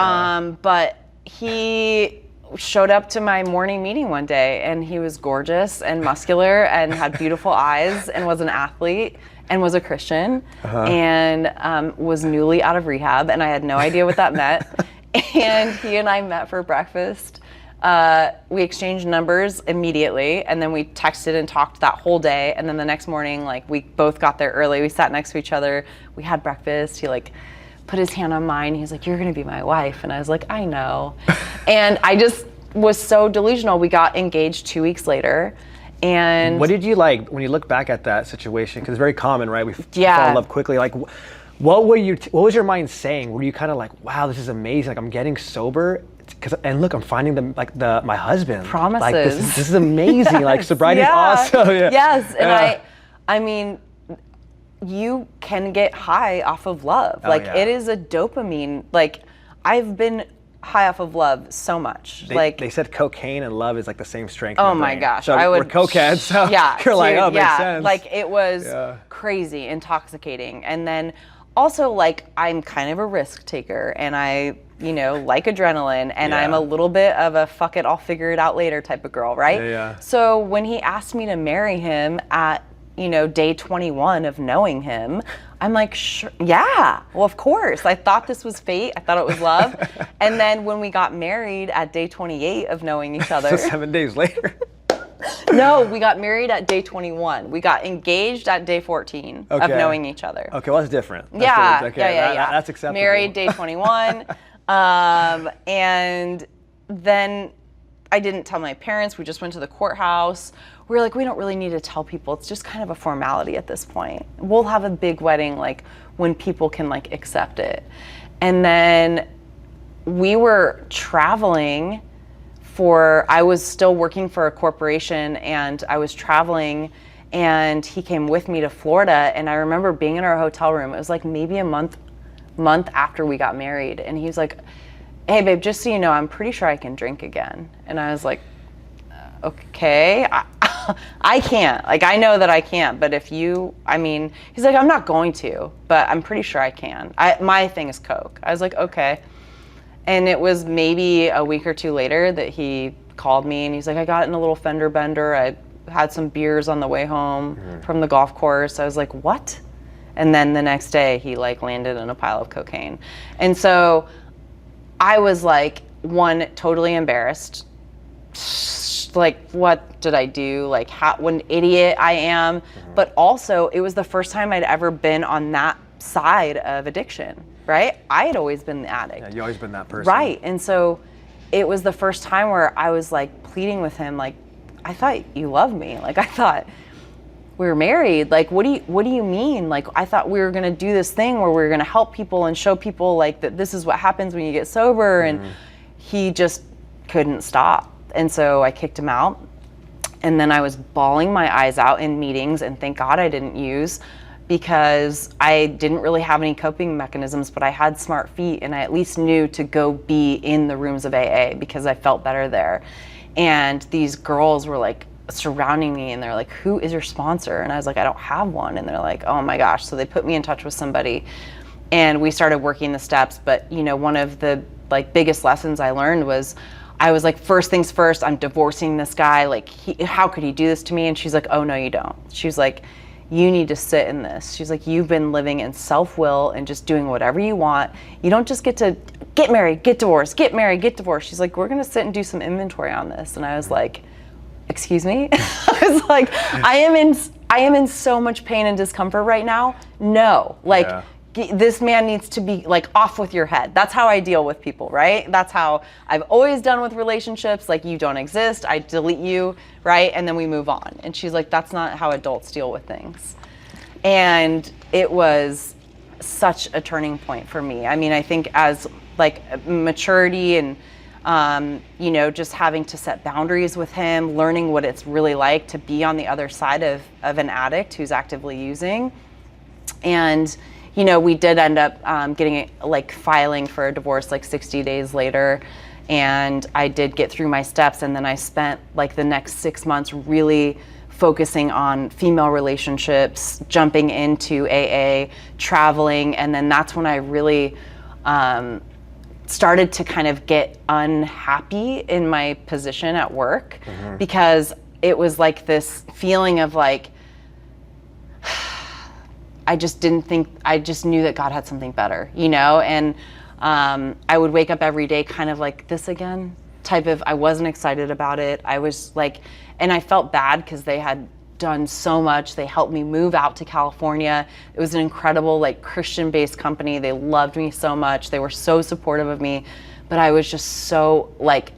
[SPEAKER 3] But he showed up to my morning meeting one day, and he was gorgeous and muscular and had beautiful eyes and was an athlete and was a Christian and was newly out of rehab, and I had no idea what that meant. And he and I met for breakfast. We exchanged numbers immediately, and then we texted and talked that whole day. And then the next morning, like, we both got there early. We sat next to each other. We had breakfast. He like put his hand on mine. He was like, "You're gonna be my wife," and I was like, "I know." And I just was so delusional. We got engaged 2 weeks later. And
[SPEAKER 2] what did you like when you look back at that situation? Because it's very common, right? We fall in love quickly. Like, what was your mind saying? Were you kind of like, "Wow, this is amazing! Like, I'm getting sober." And look, I'm finding my husband.
[SPEAKER 3] Promises.
[SPEAKER 2] Like, this is amazing. Like, sobriety is awesome.
[SPEAKER 3] Yes, and I mean, you can get high off of love. It is a dopamine. Like, I've been high off of love so much.
[SPEAKER 2] They said cocaine and love is like the same strength.
[SPEAKER 3] Oh my gosh,
[SPEAKER 2] so we're cokeheads. So you're like, oh, it makes sense.
[SPEAKER 3] Like, it was crazy, intoxicating, and then also, like, I'm kind of a risk taker, and I like adrenaline, and I'm a little bit of a fuck it, I'll figure it out later type of girl, right? So when he asked me to marry him at, day 21 of knowing him, I'm like, sure, yeah, well, of course. I thought this was fate. I thought it was love. And then when we got married at day 28 of knowing each other.
[SPEAKER 2] So 7 days later.
[SPEAKER 3] No, we got married at day 21. We got engaged at day 14 of knowing each other.
[SPEAKER 2] Okay, well, that's different.
[SPEAKER 3] Yeah,
[SPEAKER 2] okay,
[SPEAKER 3] yeah.
[SPEAKER 2] That's acceptable.
[SPEAKER 3] Married day 21. And then I didn't tell my parents. We just went to the courthouse. We were like, we don't really need to tell people. It's just kind of a formality at this point. We'll have a big wedding like when people can like accept it. And then we were traveling I was still working for a corporation, and I was traveling, and he came with me to Florida. And I remember being in our hotel room. It was like maybe a month after we got married. And he was like, hey babe, just so you know, I'm pretty sure I can drink again. And I was like, okay, I can't. Like, I know that I can't, but if you, he's like, I'm not going to, but I'm pretty sure I can. My thing is Coke. I was like, okay. And it was maybe a week or two later that he called me, and he's like, I got in a little fender bender. I had some beers on the way home from the golf course. I was like, what? And then the next day he like landed in a pile of cocaine. And so I was like, one, totally embarrassed. Like, what did I do? Like, what an idiot I am. But also, it was the first time I'd ever been on that side of addiction. Right? I had always been the addict.
[SPEAKER 2] Yeah, you always been that person.
[SPEAKER 3] Right. And so it was the first time where I was like pleading with him, like, I thought you loved me. Like, I thought we were married. Like, what do you mean? Like, I thought we were going to do this thing where we were going to help people and show people like that this is what happens when you get sober. And he just couldn't stop. And so I kicked him out. And then I was bawling my eyes out in meetings, and thank God I didn't use, because I didn't really have any coping mechanisms, but I had smart feet, and I at least knew to go be in the rooms of AA because I felt better there. And these girls were like surrounding me, and they're like, who is your sponsor? And I was like, I don't have one. And they're like, oh my gosh. So they put me in touch with somebody, and we started working the steps. But one of the like biggest lessons I learned was, I was like, first things first, I'm divorcing this guy. Like, how could he do this to me? And she's like, oh no, you don't. She's like, you need to sit in this. She's like, you've been living in self-will and just doing whatever you want. You don't just get to get married, get divorced, get married, get divorced. She's like, we're gonna sit and do some inventory on this. And I was like, excuse me? I was like, I am in so much pain and discomfort right now. No, like, this man needs to be like off with your head. That's how I deal with people, right? That's how I've always done with relationships. Like, you don't exist, I delete you, right? And then we move on. And she's like, that's not how adults deal with things. And it was such a turning point for me. I think as like maturity and just having to set boundaries with him, learning what it's really like to be on the other side of an addict who's actively using. And we did end up getting like filing for a divorce like 60 days later, and I did get through my steps. And then I spent like the next 6 months really focusing on female relationships, jumping into AA, traveling. And then that's when I really started to kind of get unhappy in my position at work, because it was like this feeling of like, I just knew that God had something better, and I would wake up every day kind of like, this again type of, I wasn't excited about it. I was like, and I felt bad because they had done so much. They helped me move out to California. It was an incredible like Christian-based company. They loved me so much. They were so supportive of me, but I was just so like,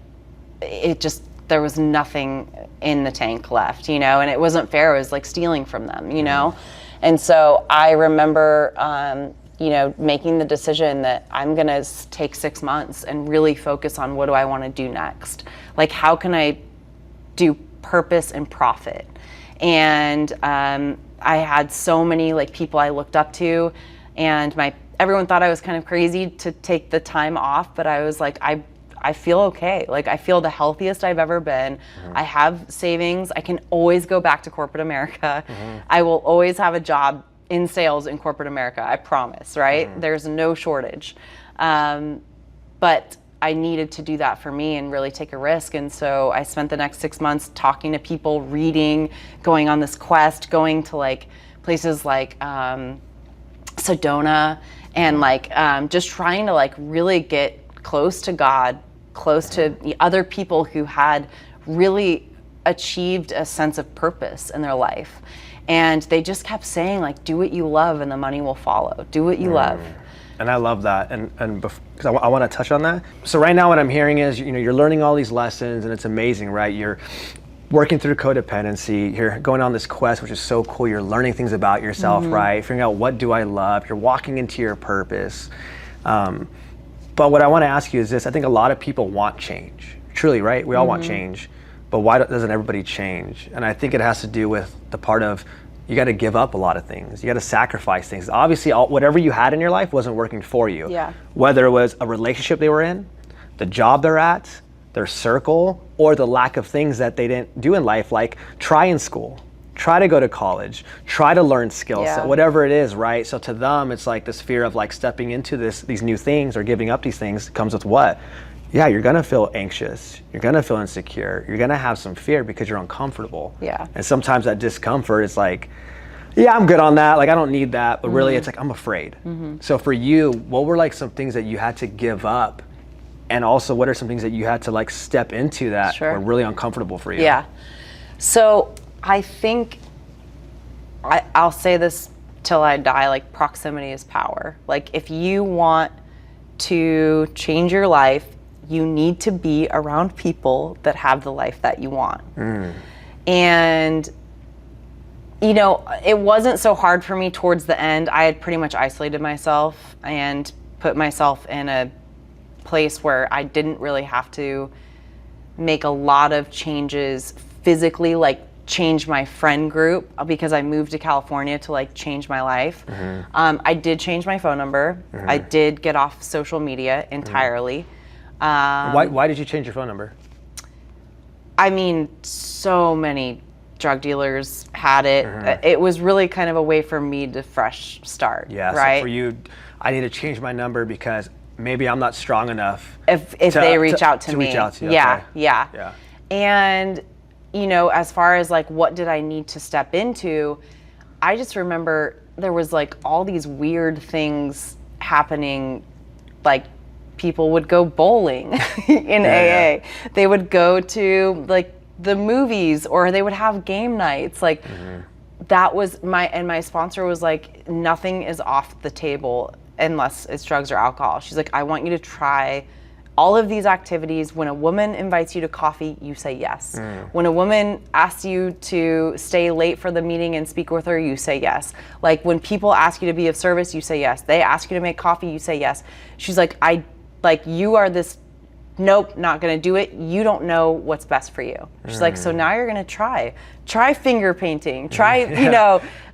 [SPEAKER 3] there was nothing in the tank left, and it wasn't fair. It was like stealing from them, And so I remember, making the decision that I'm gonna take 6 months and really focus on what do I wanna do next? Like, how can I do purpose and profit? And I had so many like people I looked up to, and everyone thought I was kind of crazy to take the time off, but I was like, I feel okay. Like, I feel the healthiest I've ever been. I have savings. I can always go back to corporate America. I will always have a job in sales in corporate America, I promise, right? There's no shortage. But I needed to do that for me and really take a risk. And so I spent the next 6 months talking to people, reading, going on this quest, going to like places like Sedona, and like just trying to like really get close to God, close to other people who had really achieved a sense of purpose in their life. And they just kept saying like, do what you love and the money will follow. Do what you love.
[SPEAKER 2] And I love that, and because I want to touch on that. So right now what I'm hearing is, you're learning all these lessons, and it's amazing, right? You're working through codependency, you're going on this quest, which is so cool. You're learning things about yourself, right? Figuring out, what do I love? You're walking into your purpose. But what I want to ask you is this: I think a lot of people want change, truly, right? We all want change, but why doesn't everybody change? And I think it has to do with the part of, you got to give up a lot of things. You got to sacrifice things. Obviously, whatever you had in your life wasn't working for you.
[SPEAKER 3] Yeah.
[SPEAKER 2] Whether it was a relationship they were in, the job they're at, their circle, or the lack of things that they didn't do in life, like try in school, try to go to college, try to learn skills, whatever it is, right? So to them, it's like this fear of like stepping into these new things or giving up these things comes with what? Yeah, you're gonna feel anxious, you're gonna feel insecure, you're gonna have some fear because you're uncomfortable.
[SPEAKER 3] Yeah.
[SPEAKER 2] And sometimes that discomfort is like, yeah, I'm good on that, like I don't need that, but really it's like, I'm afraid. So for you, what were like some things that you had to give up? And also, what are some things that you had to like step into that were really uncomfortable for you?
[SPEAKER 3] Yeah. So I think, I'll say this till I die, like proximity is power. Like if you want to change your life, you need to be around people that have the life that you want. And, it wasn't so hard for me towards the end. I had pretty much isolated myself and put myself in a place where I didn't really have to make a lot of changes physically, like change my friend group, because I moved to California to like change my life. I did change my phone number. I did get off social media entirely.
[SPEAKER 2] Why did you change your phone number?
[SPEAKER 3] I mean, so many drug dealers had it. It was really kind of a way for me to fresh start.
[SPEAKER 2] Yeah,
[SPEAKER 3] right?
[SPEAKER 2] So for you, I need to change my number because maybe I'm not strong enough.
[SPEAKER 3] If they reach out to me.
[SPEAKER 2] Reach out to you.
[SPEAKER 3] Yeah,
[SPEAKER 2] okay.
[SPEAKER 3] yeah. And, as far as like what did I need to step into, I just remember there was like all these weird things happening, like people would go bowling in AA. They would go to like the movies, or they would have game nights. Like that was my sponsor was like, nothing is off the table unless it's drugs or alcohol. She's like, I want you to try all of these activities. When a woman invites you to coffee, you say yes. When a woman asks you to stay late for the meeting and speak with her, you say yes. Like when people ask you to be of service, you say yes. They ask you to make coffee, you say yes. She's like, you are this, nope, not gonna do it. You don't know what's best for you. She's like, so now you're gonna try finger painting, try,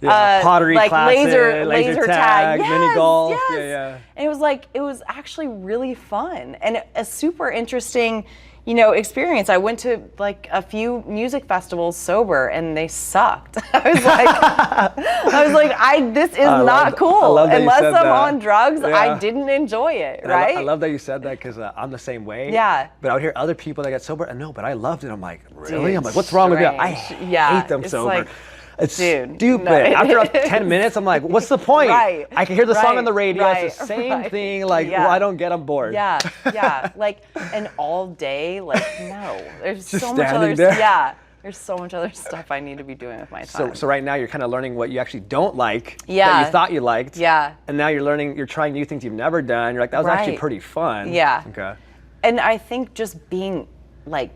[SPEAKER 2] pottery
[SPEAKER 3] like
[SPEAKER 2] classes,
[SPEAKER 3] laser tag,
[SPEAKER 2] mini golf.
[SPEAKER 3] Yes. And it was actually really fun and a super interesting, experience. I went to like a few music festivals sober and they sucked. I was like, this is not cool. Unless I'm on drugs, I didn't enjoy it, and right?
[SPEAKER 2] I love that you said that because I'm the same way.
[SPEAKER 3] Yeah.
[SPEAKER 2] But I would hear other people that got sober and no, but I loved it. I'm like, really? I'm like, what's wrong with you? I hate them sober.
[SPEAKER 3] Like,
[SPEAKER 2] it's
[SPEAKER 3] stupid.
[SPEAKER 2] No, after 10 minutes, I'm like, what's the point?
[SPEAKER 3] Right.
[SPEAKER 2] I can hear the song on the radio. It's the same thing. Like, well, I don't get on board.
[SPEAKER 3] Yeah. Like, and all day, like, no. There's
[SPEAKER 2] Just
[SPEAKER 3] so much other
[SPEAKER 2] there.
[SPEAKER 3] Yeah. There's so much other stuff I need to be doing with my time.
[SPEAKER 2] So right now you're kind of learning what you actually don't like that you thought you liked.
[SPEAKER 3] Yeah.
[SPEAKER 2] And now you're trying new things you've never done. You're like, that was actually pretty fun.
[SPEAKER 3] Yeah.
[SPEAKER 2] Okay.
[SPEAKER 3] And I think just being like,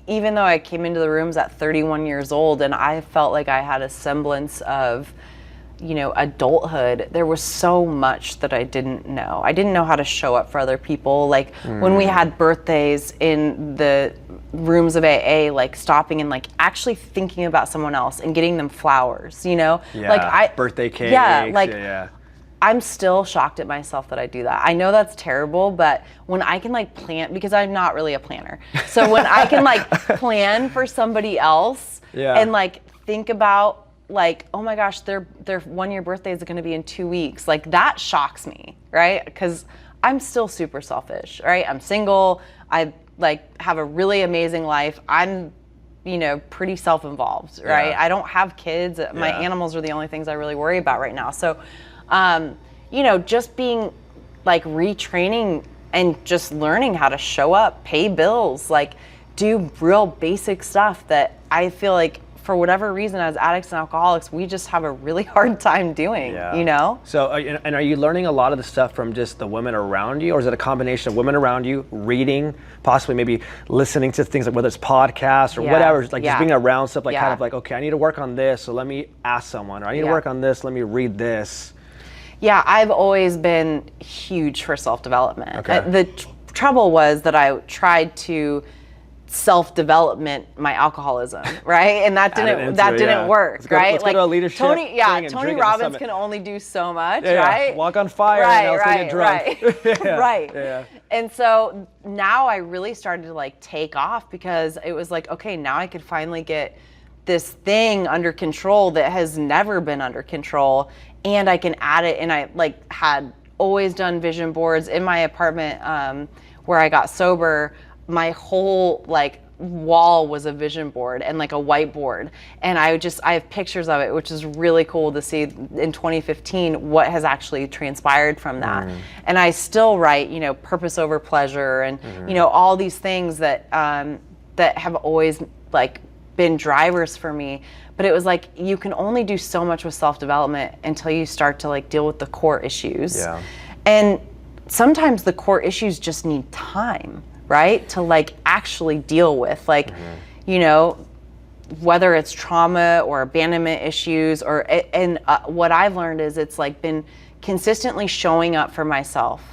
[SPEAKER 3] even though I came into the rooms at 31 years old and I felt like I had a semblance of, adulthood, there was so much that I didn't know. I didn't know how to show up for other people. Like when we had birthdays in the rooms of AA, like stopping and like actually thinking about someone else and getting them flowers,
[SPEAKER 2] Yeah.
[SPEAKER 3] Like
[SPEAKER 2] birthday cakes.
[SPEAKER 3] Yeah. Like
[SPEAKER 2] yeah.
[SPEAKER 3] I'm still shocked at myself that I do that. I know that's terrible, but when I can like plan, because I'm not really a planner. So when I can like plan for somebody else and like think about like, oh my gosh, their 1 year birthday is going to be in 2 weeks. Like that shocks me, right? Because I'm still super selfish, right? I'm single. I like have a really amazing life. I'm, you know, pretty self-involved, right?
[SPEAKER 2] Yeah.
[SPEAKER 3] I don't have kids. My animals are the only things I really worry about right now. So, you know, just being like retraining and just learning how to show up, pay bills, like do real basic stuff that I feel like for whatever reason as addicts and alcoholics, we just have a really hard time doing, you know?
[SPEAKER 2] So, and are you learning a lot of the stuff from just the women around you, or is it a combination of women around you, reading, possibly maybe listening to things like whether it's podcasts or whatever, like just being around stuff like kind of like, okay, I need to work on this, so let me ask someone, or I need to work on this, let me read this.
[SPEAKER 3] Yeah, I've always been huge for self-development.
[SPEAKER 2] Okay.
[SPEAKER 3] The trouble was that I tried to self-development my alcoholism, right? And that didn't work, right?
[SPEAKER 2] Let's go to a leadership
[SPEAKER 3] Tony
[SPEAKER 2] drink
[SPEAKER 3] Robbins can only do so much,
[SPEAKER 2] yeah,
[SPEAKER 3] right?
[SPEAKER 2] Walk on fire and else get drunk.
[SPEAKER 3] Right.
[SPEAKER 2] Yeah.
[SPEAKER 3] And so now I really started to like take off because it was like, okay, now I could finally get this thing under control that has never been under control, and I can add it. And I like had always done vision boards in my apartment where I got sober. My whole like wall was a vision board and like a whiteboard, and I have pictures of it, which is really cool to see in 2015 what has actually transpired from that. And I still write, you know, purpose over pleasure, and you know, all these things that that have always like been drivers for me. But it was like you can only do so much with self-development until you start to like deal with the core issues. And sometimes the core issues just need time, right, to like actually deal with, like, you know, whether it's trauma or abandonment issues, or what I've learned is it's like been consistently showing up for myself,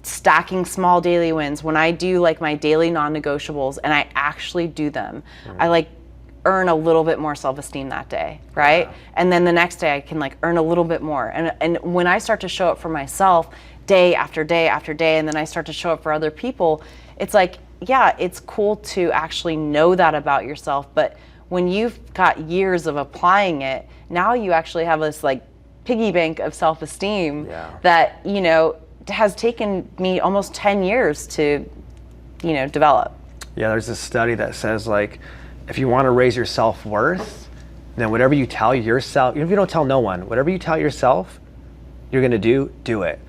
[SPEAKER 3] stacking small daily wins. When I do like my daily non-negotiables and I actually do them, I like earn a little bit more self-esteem that day, right? And then the next day I can like earn a little bit more. And when I start to show up for myself day after day after day, and then I start to show up for other people, it's like, yeah, it's cool to actually know that about yourself, but when you've got years of applying it, now you actually have this like piggy bank of self-esteem that, you know, has taken me almost 10 years to, you know, develop.
[SPEAKER 2] Yeah, there's this study that says like, if you want to raise your self-worth, then whatever you tell yourself, even if you don't tell no one, whatever you tell yourself you're going to do it.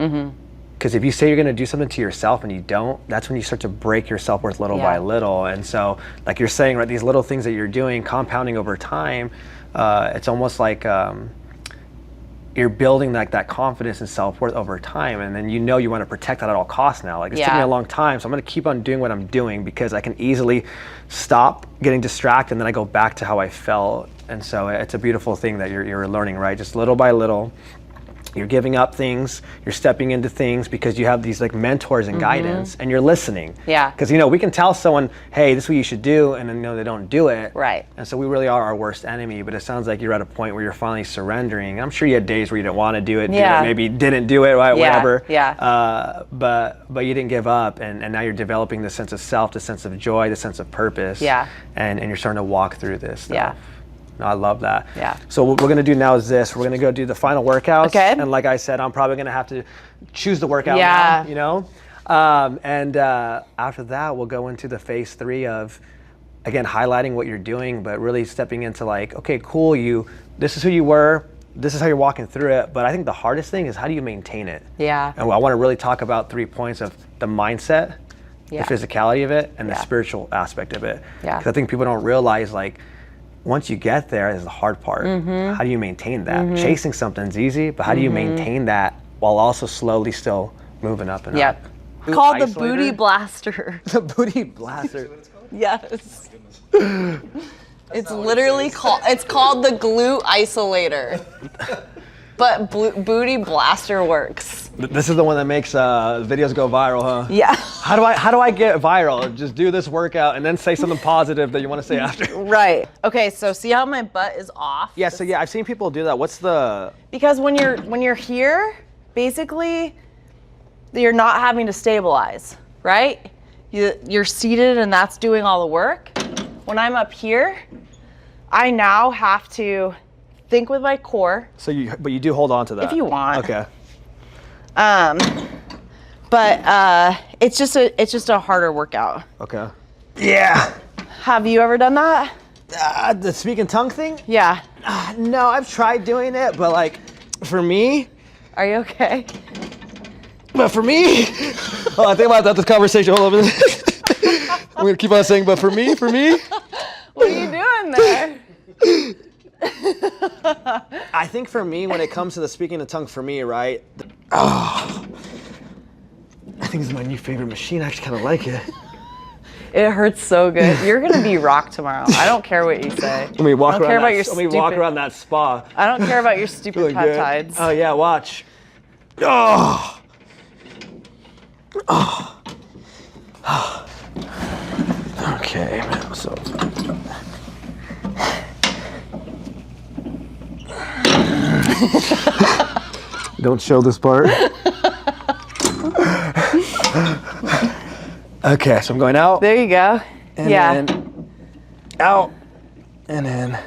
[SPEAKER 2] Because if you say you're going to do something to yourself and you don't, that's when you start to break your self-worth little by little. And so, like you're saying, right, these little things that you're doing, compounding over time, it's almost like you're building like that confidence and self-worth over time. And then you know you want to protect that at all costs now. Like it's taken me a long time, so I'm going to keep on doing what I'm doing because I can easily stop getting distracted and then I go back to how I felt. And so it's a beautiful thing that you're learning, right? Just little by little. You're giving up things, you're stepping into things because you have these like mentors and guidance, and you're listening. Because, you know, we can tell someone, hey, this is what you should do, and then, you know, they don't do it. And so we really are our worst enemy, but it sounds like you're at a point where you're finally surrendering. I'm sure you had days where you didn't want to do it, maybe didn't do it, right, whatever. But you didn't give up, and now you're developing the sense of self, the sense of joy, the sense of purpose. And you're starting to walk through this stuff. No, I love that. So what we're going to do now is this. We're going to go do the final workouts. And like I said, I'm probably going to have to choose the workout now, you know? And after that, we'll go into the phase 3 of, again, highlighting what you're doing, but really stepping into like, okay, cool, this is who you were, this is how you're walking through it. But I think the hardest thing is how do you maintain it? And I want to really talk about 3 points of the mindset, the physicality of it, and the spiritual aspect of it. Because I think people don't realize, like, once you get there is the hard part. How do you maintain that? Chasing something's easy, but how do you maintain that while also slowly still moving up and up?
[SPEAKER 3] It's called the booty blaster.
[SPEAKER 2] The booty blaster.
[SPEAKER 3] Yes. It's literally called the glute isolator. But booty blaster works.
[SPEAKER 2] This is the one that makes videos go viral, huh?
[SPEAKER 3] Yeah.
[SPEAKER 2] How do I get viral? Just do this workout and then say something positive that you want to say after.
[SPEAKER 3] Right. Okay. So see how my butt is off?
[SPEAKER 2] Yeah. So yeah, I've seen people do that. What's the?
[SPEAKER 3] Because when you're here, basically, you're not having to stabilize, right? You're seated and that's doing all the work. When I'm up here, I now have to think with my core.
[SPEAKER 2] So but you do hold on to that.
[SPEAKER 3] If you want.
[SPEAKER 2] Okay.
[SPEAKER 3] but it's just a harder workout.
[SPEAKER 2] Okay. Yeah.
[SPEAKER 3] Have you ever done that?
[SPEAKER 2] The speak in tongue thing?
[SPEAKER 3] Yeah.
[SPEAKER 2] No, I've tried doing it, but like, for me.
[SPEAKER 3] Are you okay?
[SPEAKER 2] But for me. Oh, I think about that. This conversation. Hold on. I'm gonna keep on saying, but for me.
[SPEAKER 3] What are you doing there?
[SPEAKER 2] I think for me, when it comes to the speaking in tongue, for me, right? I think this is my new favorite machine. I actually kind of like it.
[SPEAKER 3] It hurts so good. You're gonna be rocked tomorrow. I don't care what you say.
[SPEAKER 2] Let me walk
[SPEAKER 3] I don't care
[SPEAKER 2] around
[SPEAKER 3] about your
[SPEAKER 2] let me walk around that spa.
[SPEAKER 3] I don't care about your stupid
[SPEAKER 2] Really good.
[SPEAKER 3] peptides.
[SPEAKER 2] Oh yeah, watch. Oh. Oh. Okay, man. So. Don't show this part. Okay, so I'm going out.
[SPEAKER 3] There you go.
[SPEAKER 2] And
[SPEAKER 3] yeah.
[SPEAKER 2] then out. And then.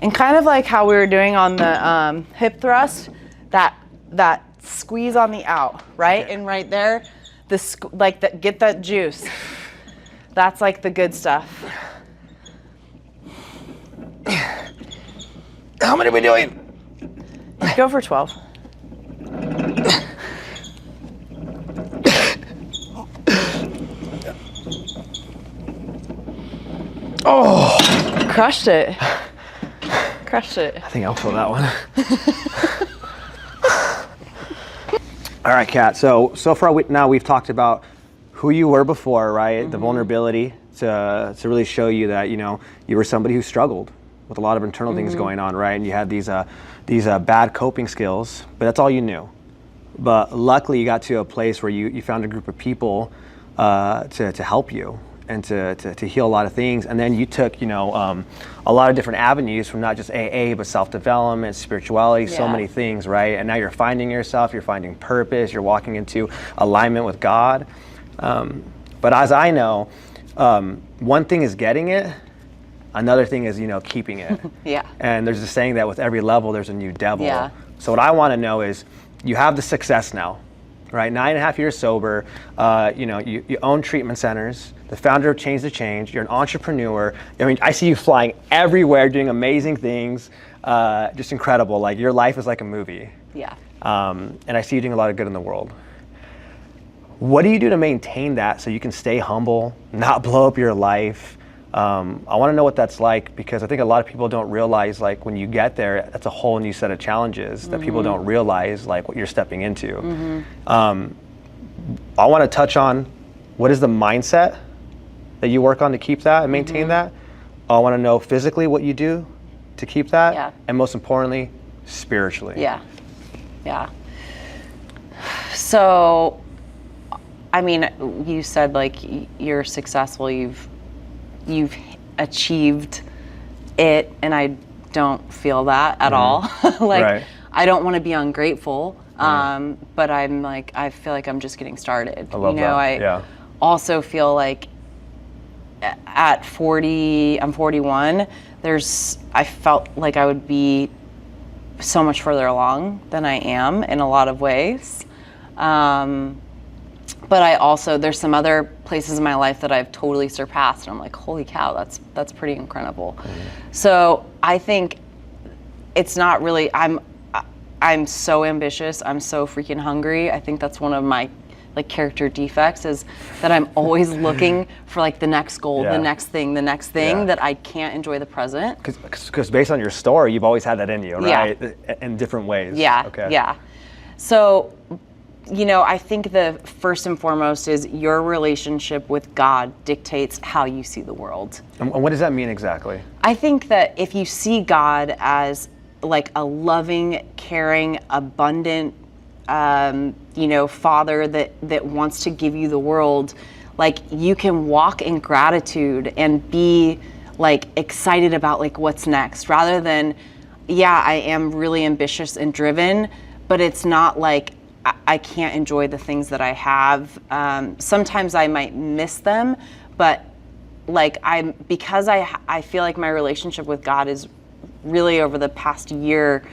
[SPEAKER 3] And kind of like how we were doing on the hip thrust, that squeeze on the out, right? Okay. And right there, get that juice. That's like the good stuff.
[SPEAKER 2] How many are we doing?
[SPEAKER 3] Go for 12.
[SPEAKER 2] Oh!
[SPEAKER 3] Crushed it. Crushed it.
[SPEAKER 2] I think I'll pull that one. All right, Kat. So far now we've talked about who you were before, right? Mm-hmm. The vulnerability to really show you that you were somebody who struggled with a lot of internal things going on, right? And you had these bad coping skills, but that's all you knew. But luckily, you got to a place where you found a group of people to help you and to heal a lot of things. And then you took a lot of different avenues from not just AA, but self-development, spirituality, so many things, right? And now you're finding yourself, you're finding purpose, you're walking into alignment with God. But as I know, one thing is getting it, another thing is keeping it.
[SPEAKER 3] Yeah.
[SPEAKER 2] And there's a saying that with every level there's a new devil.
[SPEAKER 3] Yeah.
[SPEAKER 2] So what I want to know is, you have the success now, right? 9.5 years sober. You own treatment centers. The founder of Change to Change. You're an entrepreneur. I mean, I see you flying everywhere, doing amazing things. Just incredible. Like, your life is like a movie.
[SPEAKER 3] Yeah.
[SPEAKER 2] And I see you doing a lot of good in the world. What do you do to maintain that so you can stay humble, not blow up your life? I want to know what that's like, because I think a lot of people don't realize, like, when you get there, that's a whole new set of challenges that people don't realize, like, what you're stepping into. I want to touch on, what is the mindset that you work on to keep that and maintain that? I want to know physically what you do to keep that.
[SPEAKER 3] Yeah.
[SPEAKER 2] And most importantly, spiritually.
[SPEAKER 3] Yeah. Yeah. So, I mean, you said, like, you're successful, you've achieved it, and I don't feel that at all. Like, right. I don't want to be ungrateful, but I'm like, I feel like I'm just getting started.
[SPEAKER 2] I love that.
[SPEAKER 3] I also feel like at 40, I'm 41, I felt like I would be so much further along than I am in a lot of ways. But I also, there's some other places in my life that I've totally surpassed, and I'm like, holy cow, that's pretty incredible. So I think it's not really, I'm so ambitious, I'm so freaking hungry. I think that's one of my character defects, is that I'm always looking for the next goal, the next thing, that I can't enjoy the present.
[SPEAKER 2] Because based on your story, you've always had that in you, right? Yeah. In different ways.
[SPEAKER 3] Yeah,
[SPEAKER 2] okay.
[SPEAKER 3] Yeah. So, I think the first and foremost is your relationship with God dictates how you see the world.
[SPEAKER 2] And what does that mean exactly?
[SPEAKER 3] I think that if you see God as a loving, caring, abundant, Father that wants to give you the world, you can walk in gratitude and be excited about what's next, rather than, I am really ambitious and driven, but it's not I can't enjoy the things that I have. Sometimes I might miss them, but because I feel like my relationship with God is really over the past year,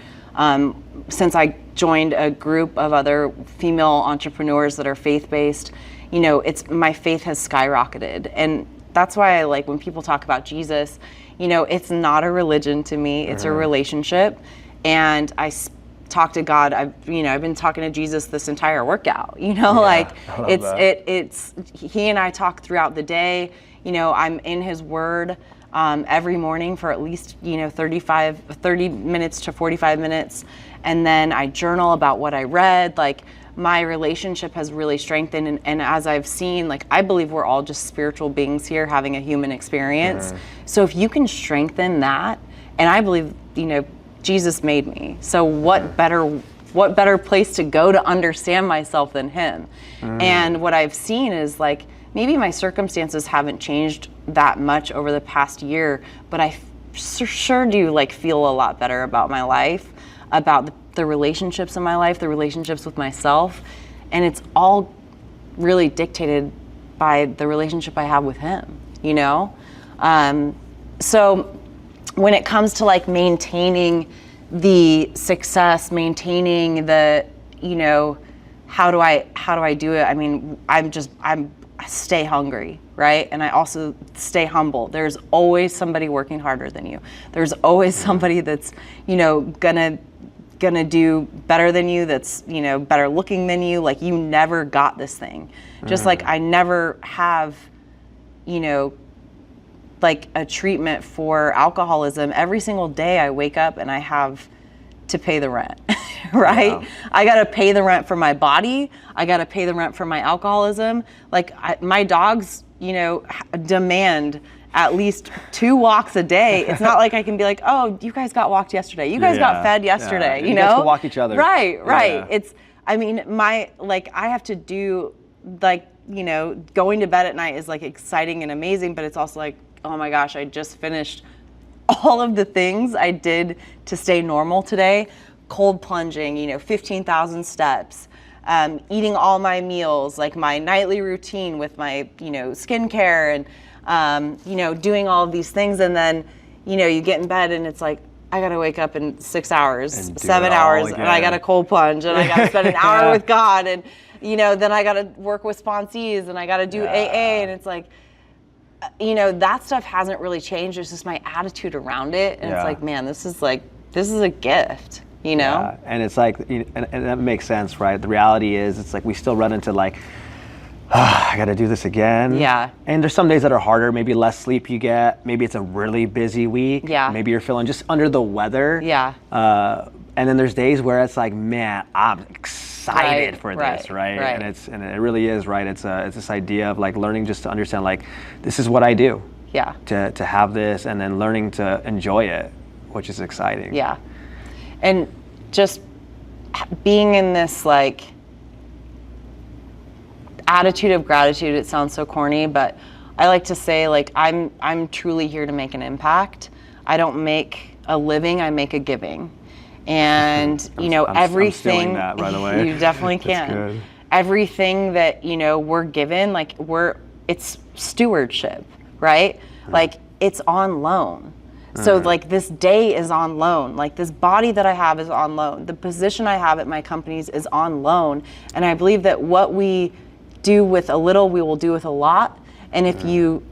[SPEAKER 3] since I joined a group of other female entrepreneurs that are faith-based, you know, my faith has skyrocketed. And that's why I like when people talk about Jesus, you know, it's not a religion to me, it's a relationship. And I talk to God. I've been talking to Jesus this entire workout, you know, like it's he and I talk throughout the day. You know, I'm in his word every morning for at least, you know, 30 minutes to 45 minutes. And then I journal about what I read. Like, my relationship has really strengthened. And as I've seen, like, I believe we're all just spiritual beings here having a human experience. So if you can strengthen that, and I believe, you know, Jesus made me. So what better place to go to understand myself than him? And what I've seen is, like, maybe my circumstances haven't changed that much over the past year, but I sure do, like, feel a lot better about my life, about the relationships in my life, the relationships with myself. And it's all really dictated by the relationship I have with him, you know? So when it comes to, like, maintaining the success, maintaining the, you know, how do I do it? I mean, I stay hungry, right? And I also stay humble. There's always somebody working harder than you. There's always somebody that's, you know, gonna do better than you, that's, you know, better looking than you. Like, you never got this thing. Just like I never have, you know, like a treatment for alcoholism. Every single day I wake up and I have to pay the rent, right? Yeah. I got to pay the rent for my body. I got to pay the rent for my alcoholism. Like, my dogs, you know, demand at least 2 walks a day. It's not like I can be like, oh, you guys got walked yesterday. You guys got fed yesterday, you know?
[SPEAKER 2] You guys can walk each other.
[SPEAKER 3] Right. Yeah. I mean, I have to do, like, you know, going to bed at night is, like, exciting and amazing, but it's also like, oh my gosh, I just finished all of the things I did to stay normal today. Cold plunging, you know, 15,000 steps, eating all my meals, like my nightly routine with my, you know, skincare and, you know, doing all of these things. And then, you know, you get in bed and it's like, I got to wake up in 6 hours, 7 hours, and I got to cold plunge and I got to spend an hour with God. And, you know, then I got to work with sponsees and I got to do AA. And it's like, you know, that stuff hasn't really changed. It's just my attitude around it. And it's like, man, this is a gift, you know?
[SPEAKER 2] Yeah. And it's like, and that makes sense, right? The reality is, it's like we still run into, like, I got to do this again.
[SPEAKER 3] Yeah.
[SPEAKER 2] And there's some days that are harder, maybe less sleep you get. Maybe it's a really busy week.
[SPEAKER 3] Yeah.
[SPEAKER 2] Maybe you're feeling just under the weather.
[SPEAKER 3] Yeah.
[SPEAKER 2] And then there's days where it's like, man, I'm excited for this, right? And it really is, right? It's this idea of, like, learning just to understand, like, this is what I do.
[SPEAKER 3] Yeah.
[SPEAKER 2] To have this, and then learning to enjoy it, which is exciting.
[SPEAKER 3] Yeah. And just being in this, like, attitude of gratitude. It sounds so corny, but I like to say, like, I'm truly here to make an impact. I don't make a living, I make a giving. And, you know, everything,
[SPEAKER 2] I'm stealing that, by the way.
[SPEAKER 3] You definitely can.
[SPEAKER 2] Good.
[SPEAKER 3] Everything that, you know, we're given, like, it's stewardship, right? Like, it's on loan. So, like, this day is on loan. Like, this body that I have is on loan. The position I have at my companies is on loan. And I believe that what we do with a little, we will do with a lot. And if you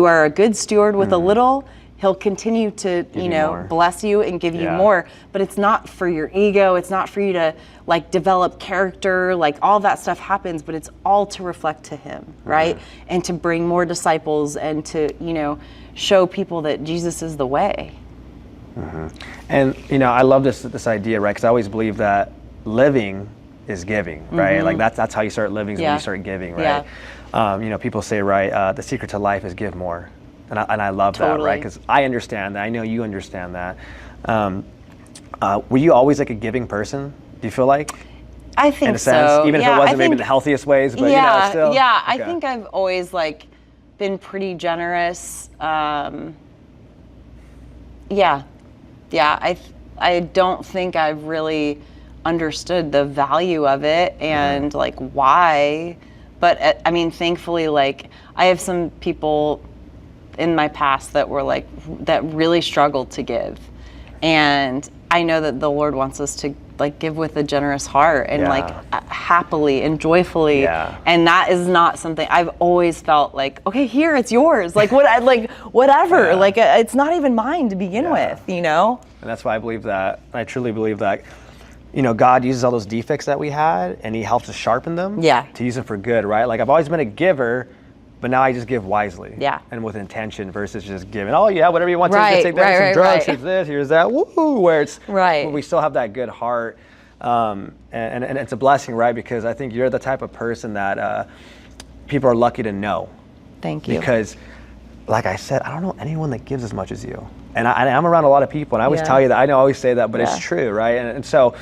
[SPEAKER 3] are a good steward with a little, he'll continue to, you know, more. Bless you and give you more. But it's not for your ego. It's not for you to, like, develop character. Like, all that stuff happens, but it's all to reflect to him, right? And to bring more disciples and to, you know, show people that Jesus is the way.
[SPEAKER 2] And, you know, I love this idea, right? Because I always believe that living is giving, right? Like, that's how you start living, is when you start giving, right? You know, people say, right, the secret to life is give more. And I love that, right? Because I understand that. I know you understand that. Were you always, like, a giving person, do you feel like?
[SPEAKER 3] I think
[SPEAKER 2] in a sense,
[SPEAKER 3] so.
[SPEAKER 2] even if it wasn't maybe the healthieest ways, but, you know, still?
[SPEAKER 3] Yeah, I think I've always, like, been pretty generous. I don't think I've really understood the value of it and like why, but I mean, thankfully, like, I have some people in my past that were like, that really struggled to give. And I know that the Lord wants us to like give with a generous heart and
[SPEAKER 2] Yeah.
[SPEAKER 3] like happily and joyfully.
[SPEAKER 2] Yeah.
[SPEAKER 3] And that is not something I've always felt like, okay, here, it's yours. Like whatever.
[SPEAKER 2] Yeah.
[SPEAKER 3] Like it's not even mine to begin with, you know?
[SPEAKER 2] And that's why I believe that. I truly believe that, you know, God uses all those defects that we had and he helps us sharpen them to use them for good, right? Like I've always been a giver, but now I just give wisely and with intention versus just giving, oh yeah, whatever you want to take that, some drugs, here's this, here's that, woo, where it's, where we still have that good heart. And it's a blessing, right? Because I think you're the type of person that people are lucky to know.
[SPEAKER 3] Thank you.
[SPEAKER 2] Because like I said, I don't know anyone that gives as much as you. And I'm around a lot of people, and I always tell you that, I always say that, but it's true, right? And so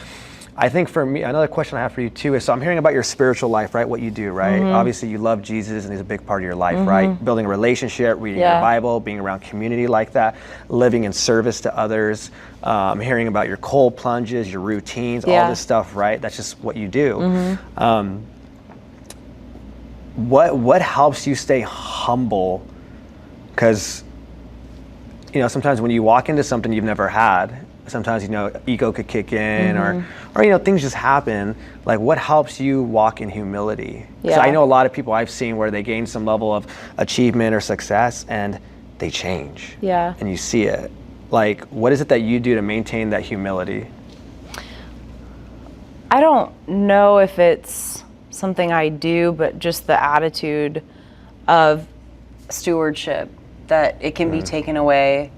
[SPEAKER 2] I think for me, another question I have for you too is, so I'm hearing about your spiritual life, right? What you do, right? Obviously you love Jesus and he's a big part of your life, right? Building a relationship, reading your Bible, being around community like that, living in service to others, hearing about your cold plunges, your routines, all this stuff, right? That's just what you do. What helps you stay humble? Because, you know, sometimes when you walk into something you've never had, sometimes, you know, ego could kick in or, you know, things just happen. Like, what helps you walk in humility? Because I know a lot of people I've seen where they gain some level of achievement or success and they change. And you see it. Like, what is it that you do to maintain that humility?
[SPEAKER 3] I don't know if it's something I do, but just the attitude of stewardship, that it can be taken away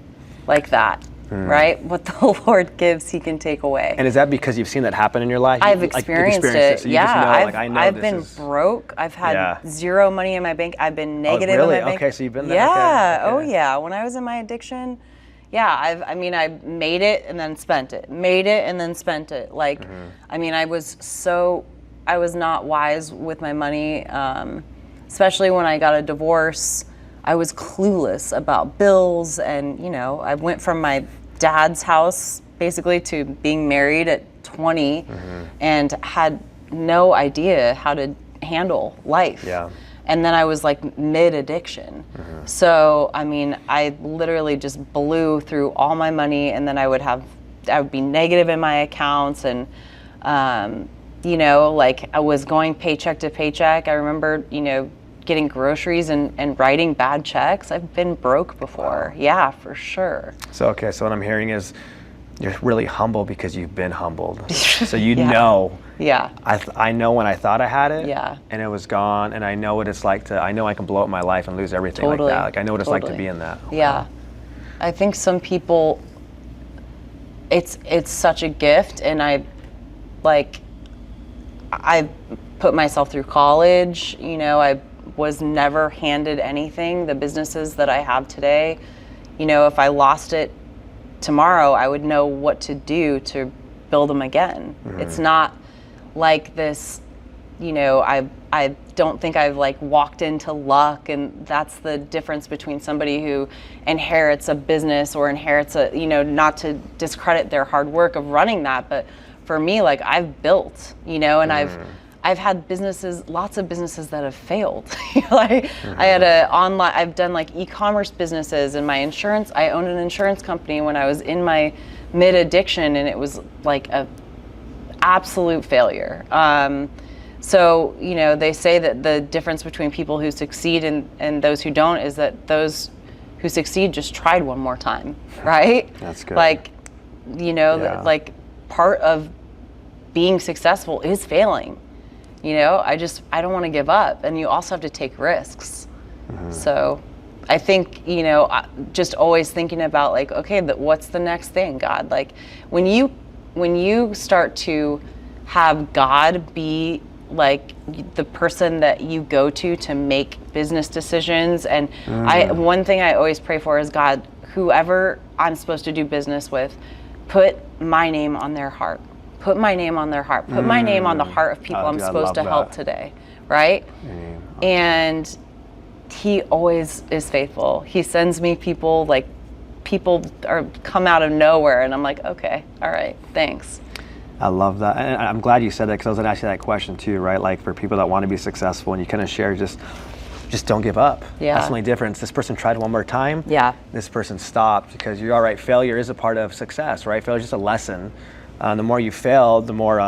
[SPEAKER 3] like that. Right? What the Lord gives, he can take away.
[SPEAKER 2] And is that because you've seen that happen in your life?
[SPEAKER 3] I've experienced it.
[SPEAKER 2] So you just know, like, I know
[SPEAKER 3] I've
[SPEAKER 2] this
[SPEAKER 3] been
[SPEAKER 2] is...
[SPEAKER 3] broke. I've had zero money in my bank. I've been negative in my bank.
[SPEAKER 2] Okay, so you've been there.
[SPEAKER 3] Yeah.
[SPEAKER 2] Okay.
[SPEAKER 3] Oh yeah. When I was in my addiction, I made it and then spent it. Made it and then spent it. Like, I mean, I was not wise with my money, especially when I got a divorce. I was clueless about bills, and you know, I went from my dad's house basically to being married at 20 and had no idea how to handle life. And then I was like mid-addiction. So, I mean, I literally just blew through all my money, and then I would be negative in my accounts, and you know, like I was going paycheck to paycheck. I remember, you know, getting groceries and writing bad checks. I've been broke before. Yeah, for sure.
[SPEAKER 2] So, okay, so what I'm hearing is you're really humble because you've been humbled. So you know. I know when I thought I had it and it was gone, and I know what it's like I know I can blow up my life and lose everything like that. Like I know what it's like to be in that.
[SPEAKER 3] Yeah. I think some people, it's such a gift, and I put myself through college, you know, I was never handed anything. The businesses that I have today, you know, if I lost it tomorrow, I would know what to do to build them again. It's not like this, you know, I don't think I've like walked into luck, and that's the difference between somebody who inherits a business or inherits a, you know, not to discredit their hard work of running that, but for me, like I've built, you know, and I've had businesses, lots of businesses that have failed. Like I had I've done like e-commerce businesses, and my insurance, I owned an insurance company when I was in my mid-addiction, and it was like a absolute failure. So, you know, they say that the difference between people who succeed and those who don't is that those who succeed just tried one more time, right?
[SPEAKER 2] That's good.
[SPEAKER 3] Like, you know, like part of being successful is failing. You know, I don't want to give up, and you also have to take risks. So I think, you know, just always thinking about like, okay, what's the next thing, God? Like when you start to have God be like the person that you go to make business decisions, and one thing I always pray for is, God, whoever I'm supposed to do business with, put my name on their heart. Put my name on their heart. Put my name on the heart of people I'm supposed to help today, right? And he always is faithful. He sends me people, like people come out of nowhere, and I'm like, okay, all right, thanks.
[SPEAKER 2] I love that. And I'm glad you said that, because I was going to ask you that question too, right? Like for people that want to be successful, and you kind of share just just don't give up.
[SPEAKER 3] Yeah.
[SPEAKER 2] That's the only difference. This person tried one more time.
[SPEAKER 3] Yeah.
[SPEAKER 2] This person stopped, because you're all right. Failure is a part of success, right? Failure is just a lesson. The more you fail, the more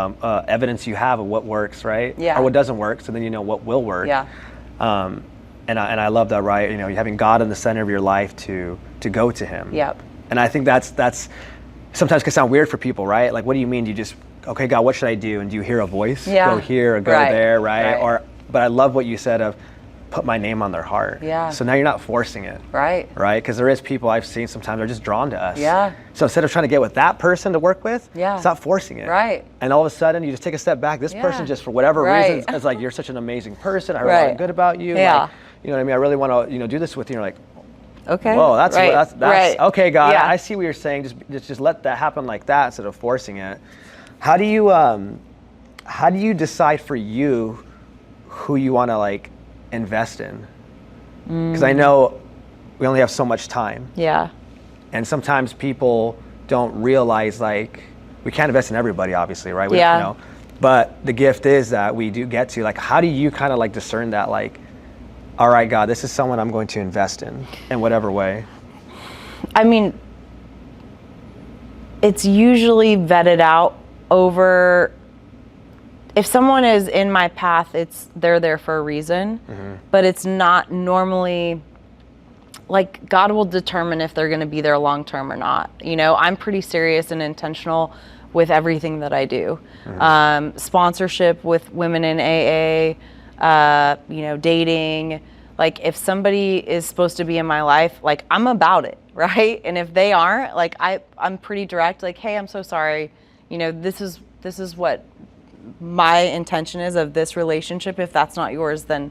[SPEAKER 2] evidence you have of what works, right?
[SPEAKER 3] Yeah.
[SPEAKER 2] Or what doesn't work. So then you know what will work.
[SPEAKER 3] Yeah.
[SPEAKER 2] And I love that, right? You know, having God in the center of your life to go to Him.
[SPEAKER 3] Yep.
[SPEAKER 2] And I think that's sometimes can sound weird for people, right? Like, what do you mean? Do you just, okay, God, what should I do? And do you hear a voice?
[SPEAKER 3] Yeah.
[SPEAKER 2] Go here or go
[SPEAKER 3] Right.
[SPEAKER 2] there, right?
[SPEAKER 3] Right.
[SPEAKER 2] But I love what you said of put my name on their heart.
[SPEAKER 3] Yeah.
[SPEAKER 2] So now you're not forcing it.
[SPEAKER 3] Right.
[SPEAKER 2] Right? Because there is people I've seen sometimes they're just drawn to us.
[SPEAKER 3] Yeah.
[SPEAKER 2] So instead of trying to get with that person to work with, stop forcing it.
[SPEAKER 3] Right.
[SPEAKER 2] And all of a sudden you just take a step back. This person just for whatever reason, it's like, you're such an amazing person. I heard a lot good about you.
[SPEAKER 3] Yeah.
[SPEAKER 2] Like, you know what I mean? I really want to, do this with you. And you're like,
[SPEAKER 3] okay.
[SPEAKER 2] whoa, that's
[SPEAKER 3] right.
[SPEAKER 2] okay, God.
[SPEAKER 3] Yeah.
[SPEAKER 2] I see what you're saying. Just let that happen like that instead of forcing it. How do you decide for you who you want to like invest in? Because I know we only have so much time.
[SPEAKER 3] Yeah.
[SPEAKER 2] And sometimes people don't realize, like, we can't invest in everybody, obviously, right? We
[SPEAKER 3] Yeah.
[SPEAKER 2] don't know. But the gift is that we do get to, like, how do you kind of like discern that, like, all right, God, this is someone I'm going to invest in whatever way?
[SPEAKER 3] I mean, it's usually vetted out over, if someone is in my path, they're there for a reason, but it's not normally, like, God will determine if they're going to be there long term or not. You know, I'm pretty serious and intentional with everything that I do. Sponsorship with women in AA, dating. Like, if somebody is supposed to be in my life, like, I'm about it, right? And if they aren't, like, I'm pretty direct, like, hey, I'm so sorry. You know, this is what my intention is of this relationship. If that's not yours, then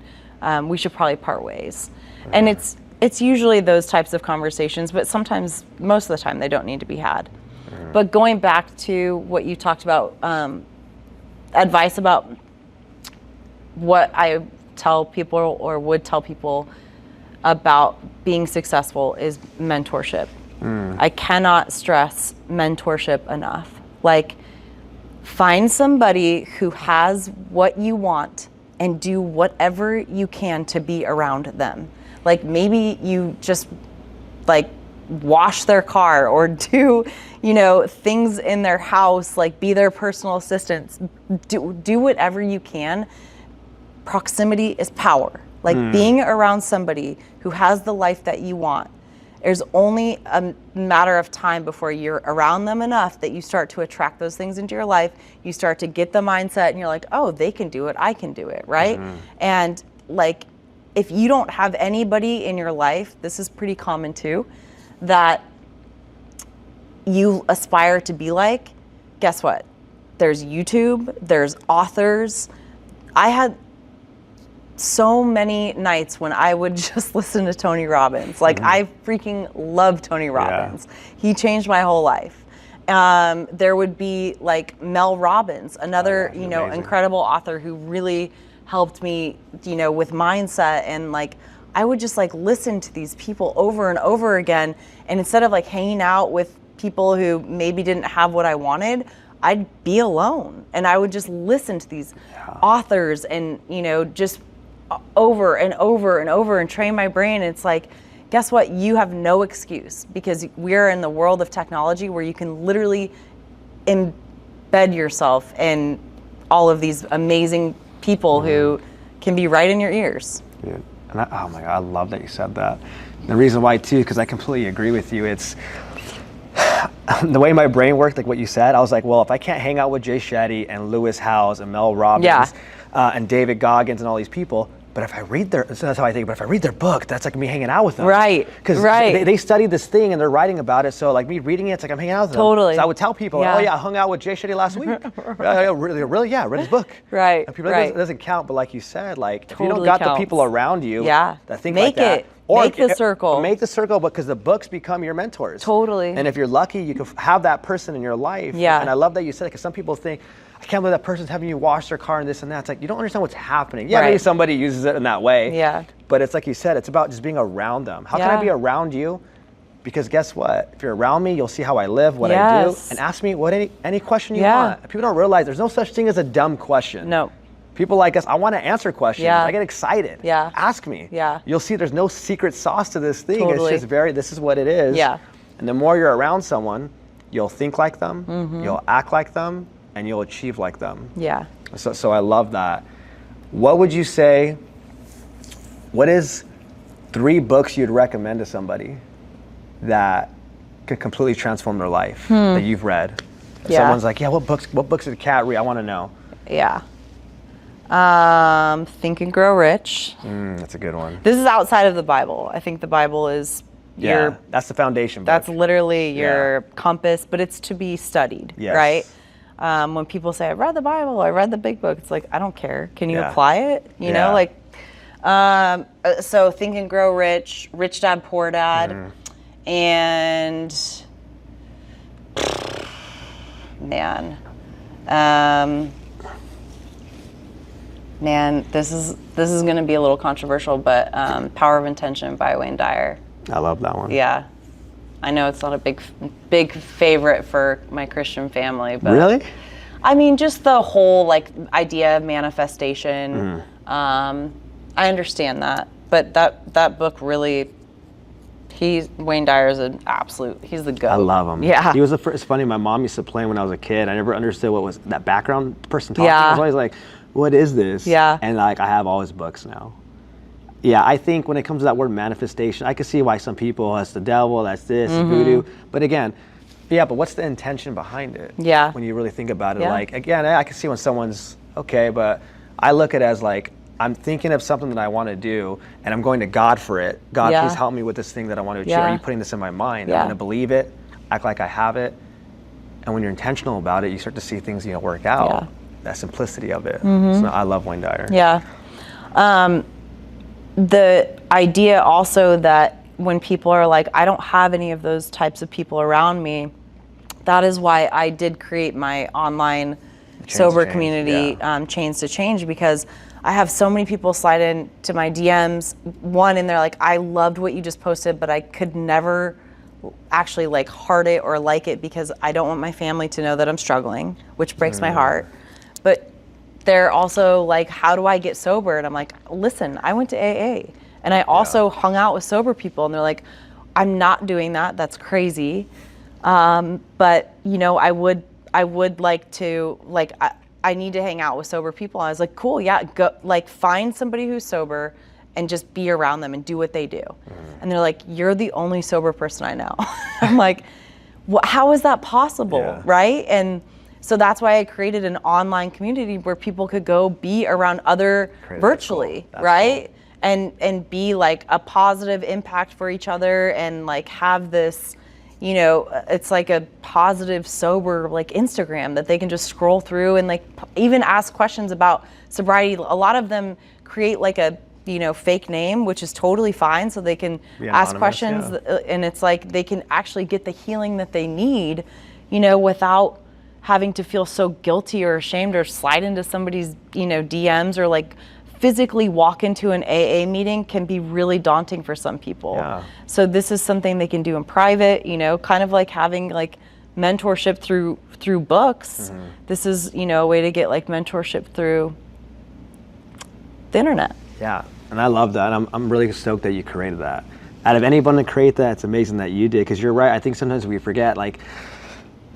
[SPEAKER 3] we should probably part ways. And it's usually those types of conversations, but sometimes, most of the time, they don't need to be had. But going back to what you talked about, advice about what I tell people or would tell people about being successful is mentorship. I cannot stress mentorship enough. Like, find somebody who has what you want and do whatever you can to be around them. Like, maybe you just like wash their car or do, things in their house, like be their personal assistants. Do whatever you can. Proximity is power. Like, being around somebody who has the life that you want, there's only a matter of time before you're around them enough that you start to attract those things into your life. You start to get the mindset and you're like, oh, they can do it, I can do it, right? And like, if you don't have anybody in your life, this is pretty common too, that you aspire to be like, guess what? There's YouTube, there's authors. I had so many nights when I would just listen to Tony Robbins. Like, I freaking love Tony Robbins. He changed my whole life. There would be like Mel Robbins, another,
[SPEAKER 2] amazing.
[SPEAKER 3] incredible author who really helped me, with mindset. And like, I would just like listen to these people over and over again. And instead of like hanging out with people who maybe didn't have what I wanted, I'd be alone and I would just listen to these authors and, just over and over and over and train my brain. It's like, guess what? You have no excuse, because we're in the world of technology where you can literally embed yourself in all of these amazing people who can be right in your ears.
[SPEAKER 2] Yeah. And oh my God, I love that you said that. And the reason why too, because I completely agree with you. It's the way my brain worked, like what you said, I was like, well, if I can't hang out with Jay Shetty and Lewis Howes and Mel Robbins and David Goggins and all these people, but if I read so that's how I think, but if I read their book, that's like me hanging out with them.
[SPEAKER 3] Right.
[SPEAKER 2] Because they studied this thing and they're writing about it. So like me reading it, it's like I'm hanging out with them.
[SPEAKER 3] Totally.
[SPEAKER 2] So I would tell people, oh yeah, I hung out with Jay Shetty last week. Really? Yeah, read his book.
[SPEAKER 3] Right.
[SPEAKER 2] And people, it doesn't count, but like you said, like if you don't got the people around you that think
[SPEAKER 3] make
[SPEAKER 2] like that.
[SPEAKER 3] It. Or make the circle.
[SPEAKER 2] Make the circle, because the books become your mentors.
[SPEAKER 3] Totally.
[SPEAKER 2] And if you're lucky, you can have that person in your life.
[SPEAKER 3] Yeah.
[SPEAKER 2] And I love that you said it, because some people think, I can't believe that person's having you wash their car and this and that. It's like, you don't understand what's happening. Yeah, maybe somebody uses it in that way.
[SPEAKER 3] Yeah.
[SPEAKER 2] But it's like you said, it's about just being around them. How can I be around you? Because guess what? If you're around me, you'll see how I live, what I do, and ask me any question you want. People don't realize there's no such thing as a dumb question.
[SPEAKER 3] No.
[SPEAKER 2] People like us, I want to answer questions.
[SPEAKER 3] Yeah.
[SPEAKER 2] I get excited.
[SPEAKER 3] Yeah.
[SPEAKER 2] Ask me.
[SPEAKER 3] Yeah.
[SPEAKER 2] You'll see there's no secret sauce to this thing.
[SPEAKER 3] Totally.
[SPEAKER 2] It's just this is what it is.
[SPEAKER 3] Yeah.
[SPEAKER 2] And the more you're around someone, you'll think like them,
[SPEAKER 3] Mm-hmm.
[SPEAKER 2] you'll act like them, and you'll achieve like them.
[SPEAKER 3] Yeah.
[SPEAKER 2] So I love that. What would you say, what is 3 books you'd recommend to somebody that could completely transform their life that you've read? If
[SPEAKER 3] Yeah.
[SPEAKER 2] someone's like, yeah, what books did Kat read? I want to know.
[SPEAKER 3] Yeah. Think and Grow Rich.
[SPEAKER 2] That's a good one.
[SPEAKER 3] This is outside of the Bible. I think the Bible is
[SPEAKER 2] Yeah, that's the foundation book.
[SPEAKER 3] that's literally your
[SPEAKER 2] Yeah.
[SPEAKER 3] compass, but it's to be studied,
[SPEAKER 2] Yes.
[SPEAKER 3] right? When people say, I read the Bible, I read the big book, it's like, I don't care. Can you
[SPEAKER 2] Yeah.
[SPEAKER 3] apply it? You
[SPEAKER 2] Yeah.
[SPEAKER 3] know, like, so Think and Grow Rich, Rich Dad, Poor Dad, and man, this is going to be a little controversial, but Power of Intention by Wayne Dyer.
[SPEAKER 2] I love that one.
[SPEAKER 3] Yeah, I know it's not a big favorite for my Christian family, but
[SPEAKER 2] Really?
[SPEAKER 3] I mean, just the whole like idea of manifestation. I understand that, but that book really, Wayne Dyer is an absolute. He's the GOAT.
[SPEAKER 2] I love him.
[SPEAKER 3] Yeah.
[SPEAKER 2] He was the first. It's funny. My mom used to play when I was a kid. I never understood what was that background person talking.
[SPEAKER 3] Yeah.
[SPEAKER 2] I was always like, "What is this?"
[SPEAKER 3] Yeah.
[SPEAKER 2] And like, I have all his books now. Yeah, I think when it comes to that word manifestation, I can see why some people, that's the devil, that's this, voodoo. But again, yeah, but what's the intention behind it?
[SPEAKER 3] Yeah.
[SPEAKER 2] When you really think about it,
[SPEAKER 3] Yeah.
[SPEAKER 2] like, again, I can see when someone's okay, but I look at it as like, I'm thinking of something that I want to do, and I'm going to God for it. God,
[SPEAKER 3] Yeah.
[SPEAKER 2] please help me with this thing that I want to achieve.
[SPEAKER 3] Yeah.
[SPEAKER 2] Are you putting this in my mind?
[SPEAKER 3] Yeah.
[SPEAKER 2] I'm going to believe it, act like I have it. And when you're intentional about it, you start to see things, work out.
[SPEAKER 3] Yeah.
[SPEAKER 2] That simplicity of it. So I love Wayne Dyer.
[SPEAKER 3] Yeah. The idea also that when people are like, I don't have any of those types of people around me, that is why I did create my online sober
[SPEAKER 2] Change,
[SPEAKER 3] community,
[SPEAKER 2] yeah.
[SPEAKER 3] Chains to Change, because I have so many people slide into my DMs, and they're like, I loved what you just posted, but I could never actually like heart it or like it because I don't want my family to know that I'm struggling, which breaks my heart. But they're also like, how do I get sober? And I'm like, listen, I went to AA and I also hung out with sober people, and they're like, I'm not doing that. That's crazy. But I would like to, like, I need to hang out with sober people. And I was like, cool, yeah, go, like, find somebody who's sober and just be around them and do what they do. And they're like, you're the only sober person I know. I'm like, how is that possible,
[SPEAKER 2] Yeah.
[SPEAKER 3] right? And so that's why I created an online community where people could go be around other virtually,
[SPEAKER 2] That's
[SPEAKER 3] right?
[SPEAKER 2] cool.
[SPEAKER 3] And be like a positive impact for each other, and like have this, it's like a positive, sober like Instagram that they can just scroll through and like even ask questions about sobriety. A lot of them create like a fake name, which is totally fine, so they can ask questions, and it's like they can actually get the healing that they need, without having to feel so guilty or ashamed or slide into somebody's DMs, or like physically walk into an AA meeting can be really daunting for some people.
[SPEAKER 2] Yeah.
[SPEAKER 3] So this is something they can do in private, kind of like having like mentorship through books. This is a way to get like mentorship through the internet.
[SPEAKER 2] Yeah, and I love that. I'm really stoked that you created that. Out of anyone to create that, it's amazing that you did, because you're right. I think sometimes we forget, like,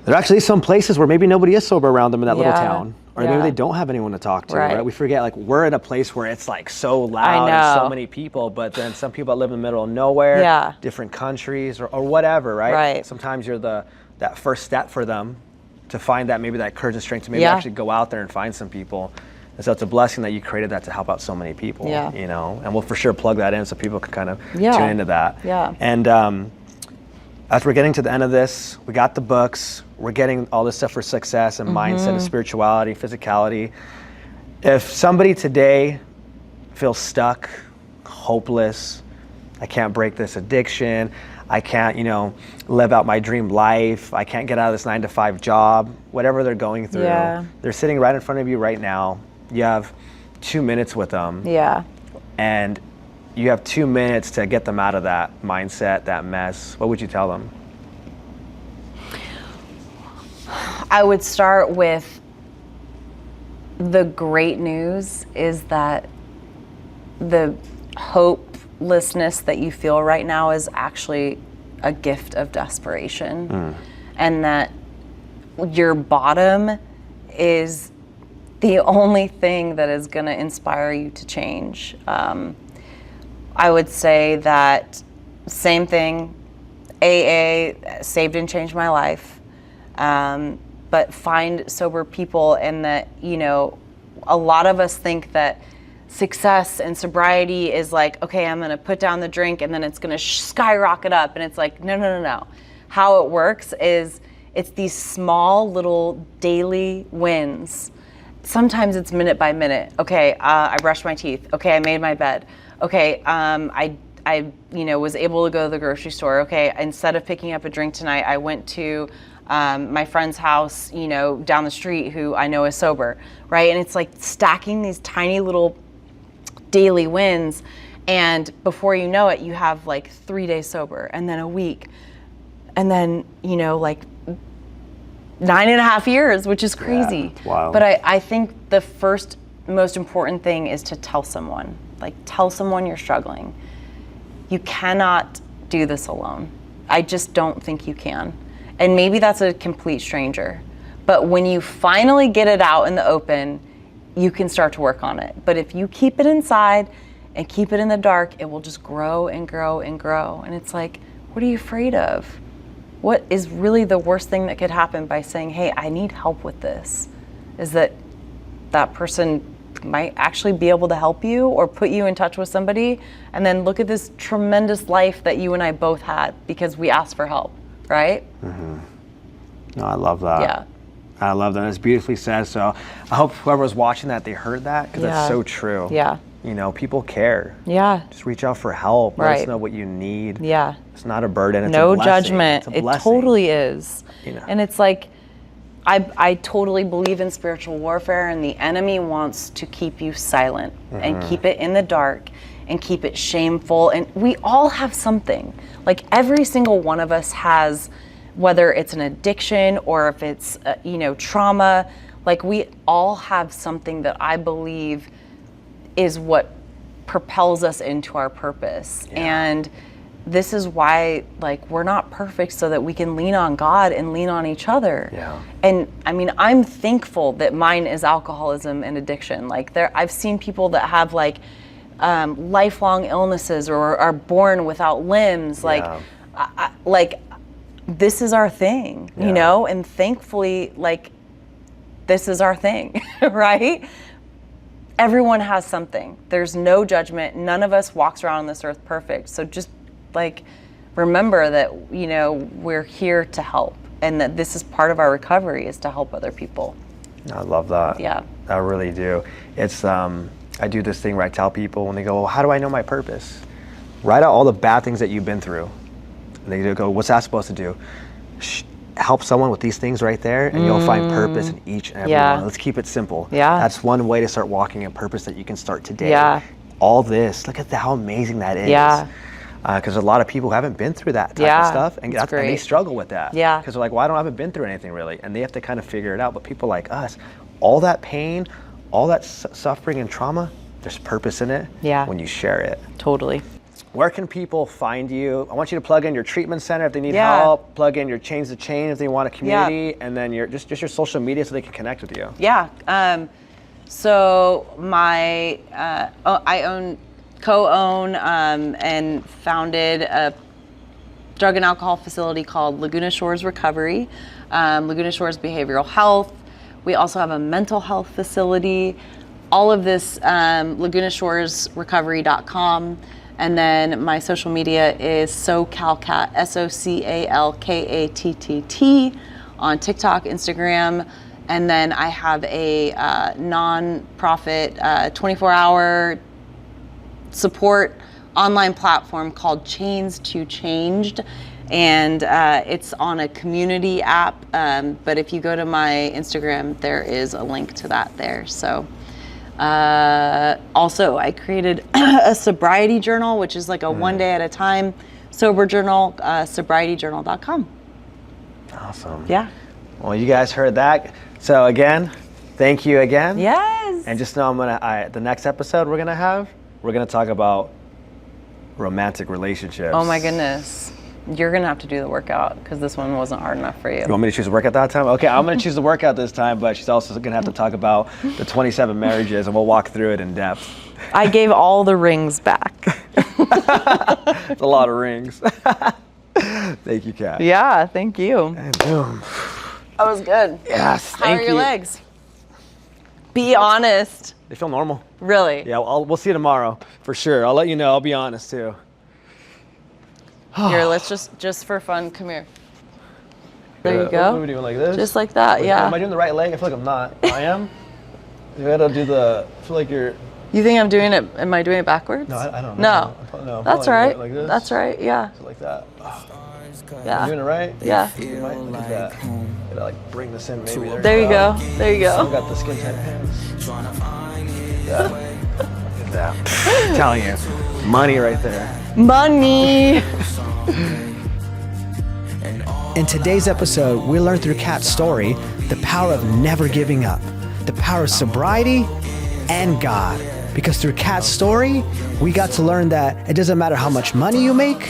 [SPEAKER 2] there are actually some places where maybe nobody is sober around them in that little town. Or maybe they don't have anyone to talk to, right? We forget, like, we're in a place where it's like so loud and so many people, but then some people that live in the middle of nowhere, different countries or whatever, right? Sometimes you're that first step for them to find that, maybe that courage and strength to maybe actually go out there and find some people. And so it's a blessing that you created that to help out so many people, and we'll for sure plug that in so people can kind of tune into that. And as we're getting to the end of this, we got the books, we're getting all this stuff for success and mindset and spirituality, physicality. If somebody today feels stuck, hopeless, I can't break this addiction, I can't, live out my dream life, I can't get out of this 9-to-5 job, whatever they're going through, they're sitting right in front of you right now. You have 2 minutes with them. And you have 2 minutes to get them out of that mindset, that mess. What would you tell them?
[SPEAKER 3] I would start with the great news is that the hopelessness that you feel right now is actually a gift of desperation, and that your bottom is the only thing that is going to inspire you to change. I would say that same thing, AA saved and changed my life, but find sober people, and that, you know, a lot of us think that success and sobriety is like, okay, I'm going to put down the drink and then it's going to skyrocket up. And it's like, no. How it works is it's these small little daily wins. Sometimes it's minute by minute. Okay, I brushed my teeth. Okay, I made my bed. Okay, I was able to go to the grocery store. Okay, instead of picking up a drink tonight, I went to my friend's house, down the street, who I know is sober, right? And it's like stacking these tiny little daily wins, and before you know it, you have like 3 days sober, and then a week, and then like 9.5 years, which is crazy.
[SPEAKER 2] Yeah, wow.
[SPEAKER 3] But I think the first most important thing is to tell someone. Like, tell someone you're struggling. You cannot do this alone. I just don't think you can. And maybe that's a complete stranger. But when you finally get it out in the open, you can start to work on it. But if you keep it inside and keep it in the dark, it will just grow and grow and grow. And it's like, what are you afraid of? What is really the worst thing that could happen by saying, hey, I need help with this? Is that person might actually be able to help you or put you in touch with somebody, and then look at this tremendous life that you and I both had because we asked for help, right?
[SPEAKER 2] Mm-hmm. No, I love that.
[SPEAKER 3] Yeah.
[SPEAKER 2] I love that. It's beautifully said. So I hope whoever was watching that, they heard that, because it's so true.
[SPEAKER 3] Yeah.
[SPEAKER 2] People care.
[SPEAKER 3] Yeah.
[SPEAKER 2] Just reach out for help.
[SPEAKER 3] Right.
[SPEAKER 2] Let us know what you need.
[SPEAKER 3] Yeah.
[SPEAKER 2] It's not a burden. It's
[SPEAKER 3] no
[SPEAKER 2] a blessing.
[SPEAKER 3] judgment.
[SPEAKER 2] It's a
[SPEAKER 3] It
[SPEAKER 2] blessing.
[SPEAKER 3] totally is.
[SPEAKER 2] And
[SPEAKER 3] it's like, I totally believe in spiritual warfare, and the enemy wants to keep you silent and keep it in the dark and keep it shameful. And we all have something. Like, every single one of us has, whether it's an addiction or if it's, trauma, like, we all have something that I believe is what propels us into our purpose.
[SPEAKER 2] Yeah.
[SPEAKER 3] And this is why, like, we're not perfect, so that we can lean on God and lean on each other.
[SPEAKER 2] Yeah.
[SPEAKER 3] And I mean, I'm thankful that mine is alcoholism and addiction. Like, I've seen people that have like lifelong illnesses or are born without limbs. Like,
[SPEAKER 2] Yeah.
[SPEAKER 3] This is our thing, and thankfully, like, this is our thing, right? Everyone has something. There's no judgment. None of us walks around on this earth perfect. So just, like, remember that, we're here to help, and that this is part of our recovery, is to help other people.
[SPEAKER 2] I love that.
[SPEAKER 3] Yeah.
[SPEAKER 2] I really do. It's, I do this thing where I tell people when they go, well, how do I know my purpose? Write out all the bad things that you've been through. And they go, what's that supposed to do? Help someone with these things right there, and you'll find purpose in each and every one. Let's keep it simple.
[SPEAKER 3] Yeah.
[SPEAKER 2] That's one way to start walking in purpose that you can start today.
[SPEAKER 3] Yeah.
[SPEAKER 2] All this, look at how amazing that is.
[SPEAKER 3] Yeah.
[SPEAKER 2] Because a lot of people haven't been through that type of stuff, and they struggle with that.
[SPEAKER 3] Yeah.
[SPEAKER 2] Because they're like, well, I haven't been through anything really, and they have to kind of figure it out. But people like us, all that pain, all that suffering and trauma, there's purpose in it.
[SPEAKER 3] Yeah.
[SPEAKER 2] When you share it.
[SPEAKER 3] Totally.
[SPEAKER 2] Where can people find you? I want you to plug in your treatment center if they need help, plug in your Change the Chain if they want a community, and then your just your social media so they can connect with you.
[SPEAKER 3] Yeah. So my I co-own and founded a drug and alcohol facility called Laguna Shores Recovery, Laguna Shores Behavioral Health. We also have a mental health facility. All of this, LagunaShoresRecovery.com. And then my social media is SoCalCat, SoCalKatt on TikTok, Instagram. And then I have a non-profit 24-hour support online platform called Chains to Changed. And it's on a community app. But if you go to my Instagram, there is a link to that there. So. Also, I created a sobriety journal, which is like a 1 day at a time sober journal, sobrietyjournal.com.
[SPEAKER 2] Awesome.
[SPEAKER 3] Yeah.
[SPEAKER 2] Well, you guys heard that. So again, thank you again.
[SPEAKER 3] Yes.
[SPEAKER 2] And just know the next episode we're gonna talk about romantic relationships.
[SPEAKER 3] Oh my goodness. You're gonna have to do the workout because this one wasn't hard enough for you.
[SPEAKER 2] You want me to choose the workout that time? Okay, I'm gonna choose the workout this time, but she's also gonna have to talk about the 27 marriages, and we'll walk through it in depth.
[SPEAKER 3] I gave all the rings back.
[SPEAKER 2] It's a lot of rings. Thank you, Kat.
[SPEAKER 3] Yeah, thank you.
[SPEAKER 2] And boom.
[SPEAKER 3] That was good.
[SPEAKER 2] Yes,
[SPEAKER 3] How
[SPEAKER 2] thank
[SPEAKER 3] are
[SPEAKER 2] you.
[SPEAKER 3] your legs? Be honest.
[SPEAKER 2] They feel normal.
[SPEAKER 3] Really?
[SPEAKER 2] Yeah, we'll see you tomorrow for sure. I'll let you know. I'll be honest too.
[SPEAKER 3] Here, let's just for fun, come here. There you go.
[SPEAKER 2] What are we doing, like this?
[SPEAKER 3] Just like that, yeah.
[SPEAKER 2] Am I doing the right leg? I feel like I'm not. I am? You gotta do I feel like you're...
[SPEAKER 3] You think I'm doing it, am I doing it backwards?
[SPEAKER 2] No, I don't
[SPEAKER 3] know.
[SPEAKER 2] No,
[SPEAKER 3] That's
[SPEAKER 2] like,
[SPEAKER 3] right.
[SPEAKER 2] Like this?
[SPEAKER 3] That's right, yeah.
[SPEAKER 2] So like that.
[SPEAKER 3] Yeah.
[SPEAKER 2] You doing it right?
[SPEAKER 3] Yeah.
[SPEAKER 2] You might look at that. Gotta like bring this in maybe.
[SPEAKER 3] There you go. There you
[SPEAKER 2] Still
[SPEAKER 3] go.
[SPEAKER 2] got the skin tight pants. Yeah. Look at that. I'm telling you. Money right there.
[SPEAKER 3] Money.
[SPEAKER 2] In today's episode, we learned through Kat's story the power of never giving up, the power of sobriety, and God. Because through Kat's story, we got to learn that it doesn't matter how much money you make,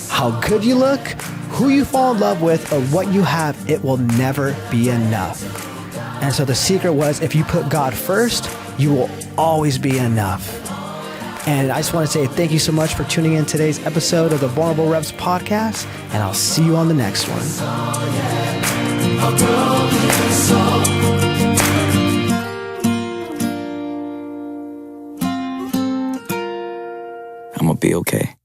[SPEAKER 2] how good you look, who you fall in love with, or what you have, it will never be enough. And so the secret was, if you put God first, you will always be enough. And I just want to say thank you so much for tuning in today's episode of the Vulnerable Reps podcast, and I'll see you on the next one.
[SPEAKER 1] I'm gonna be okay.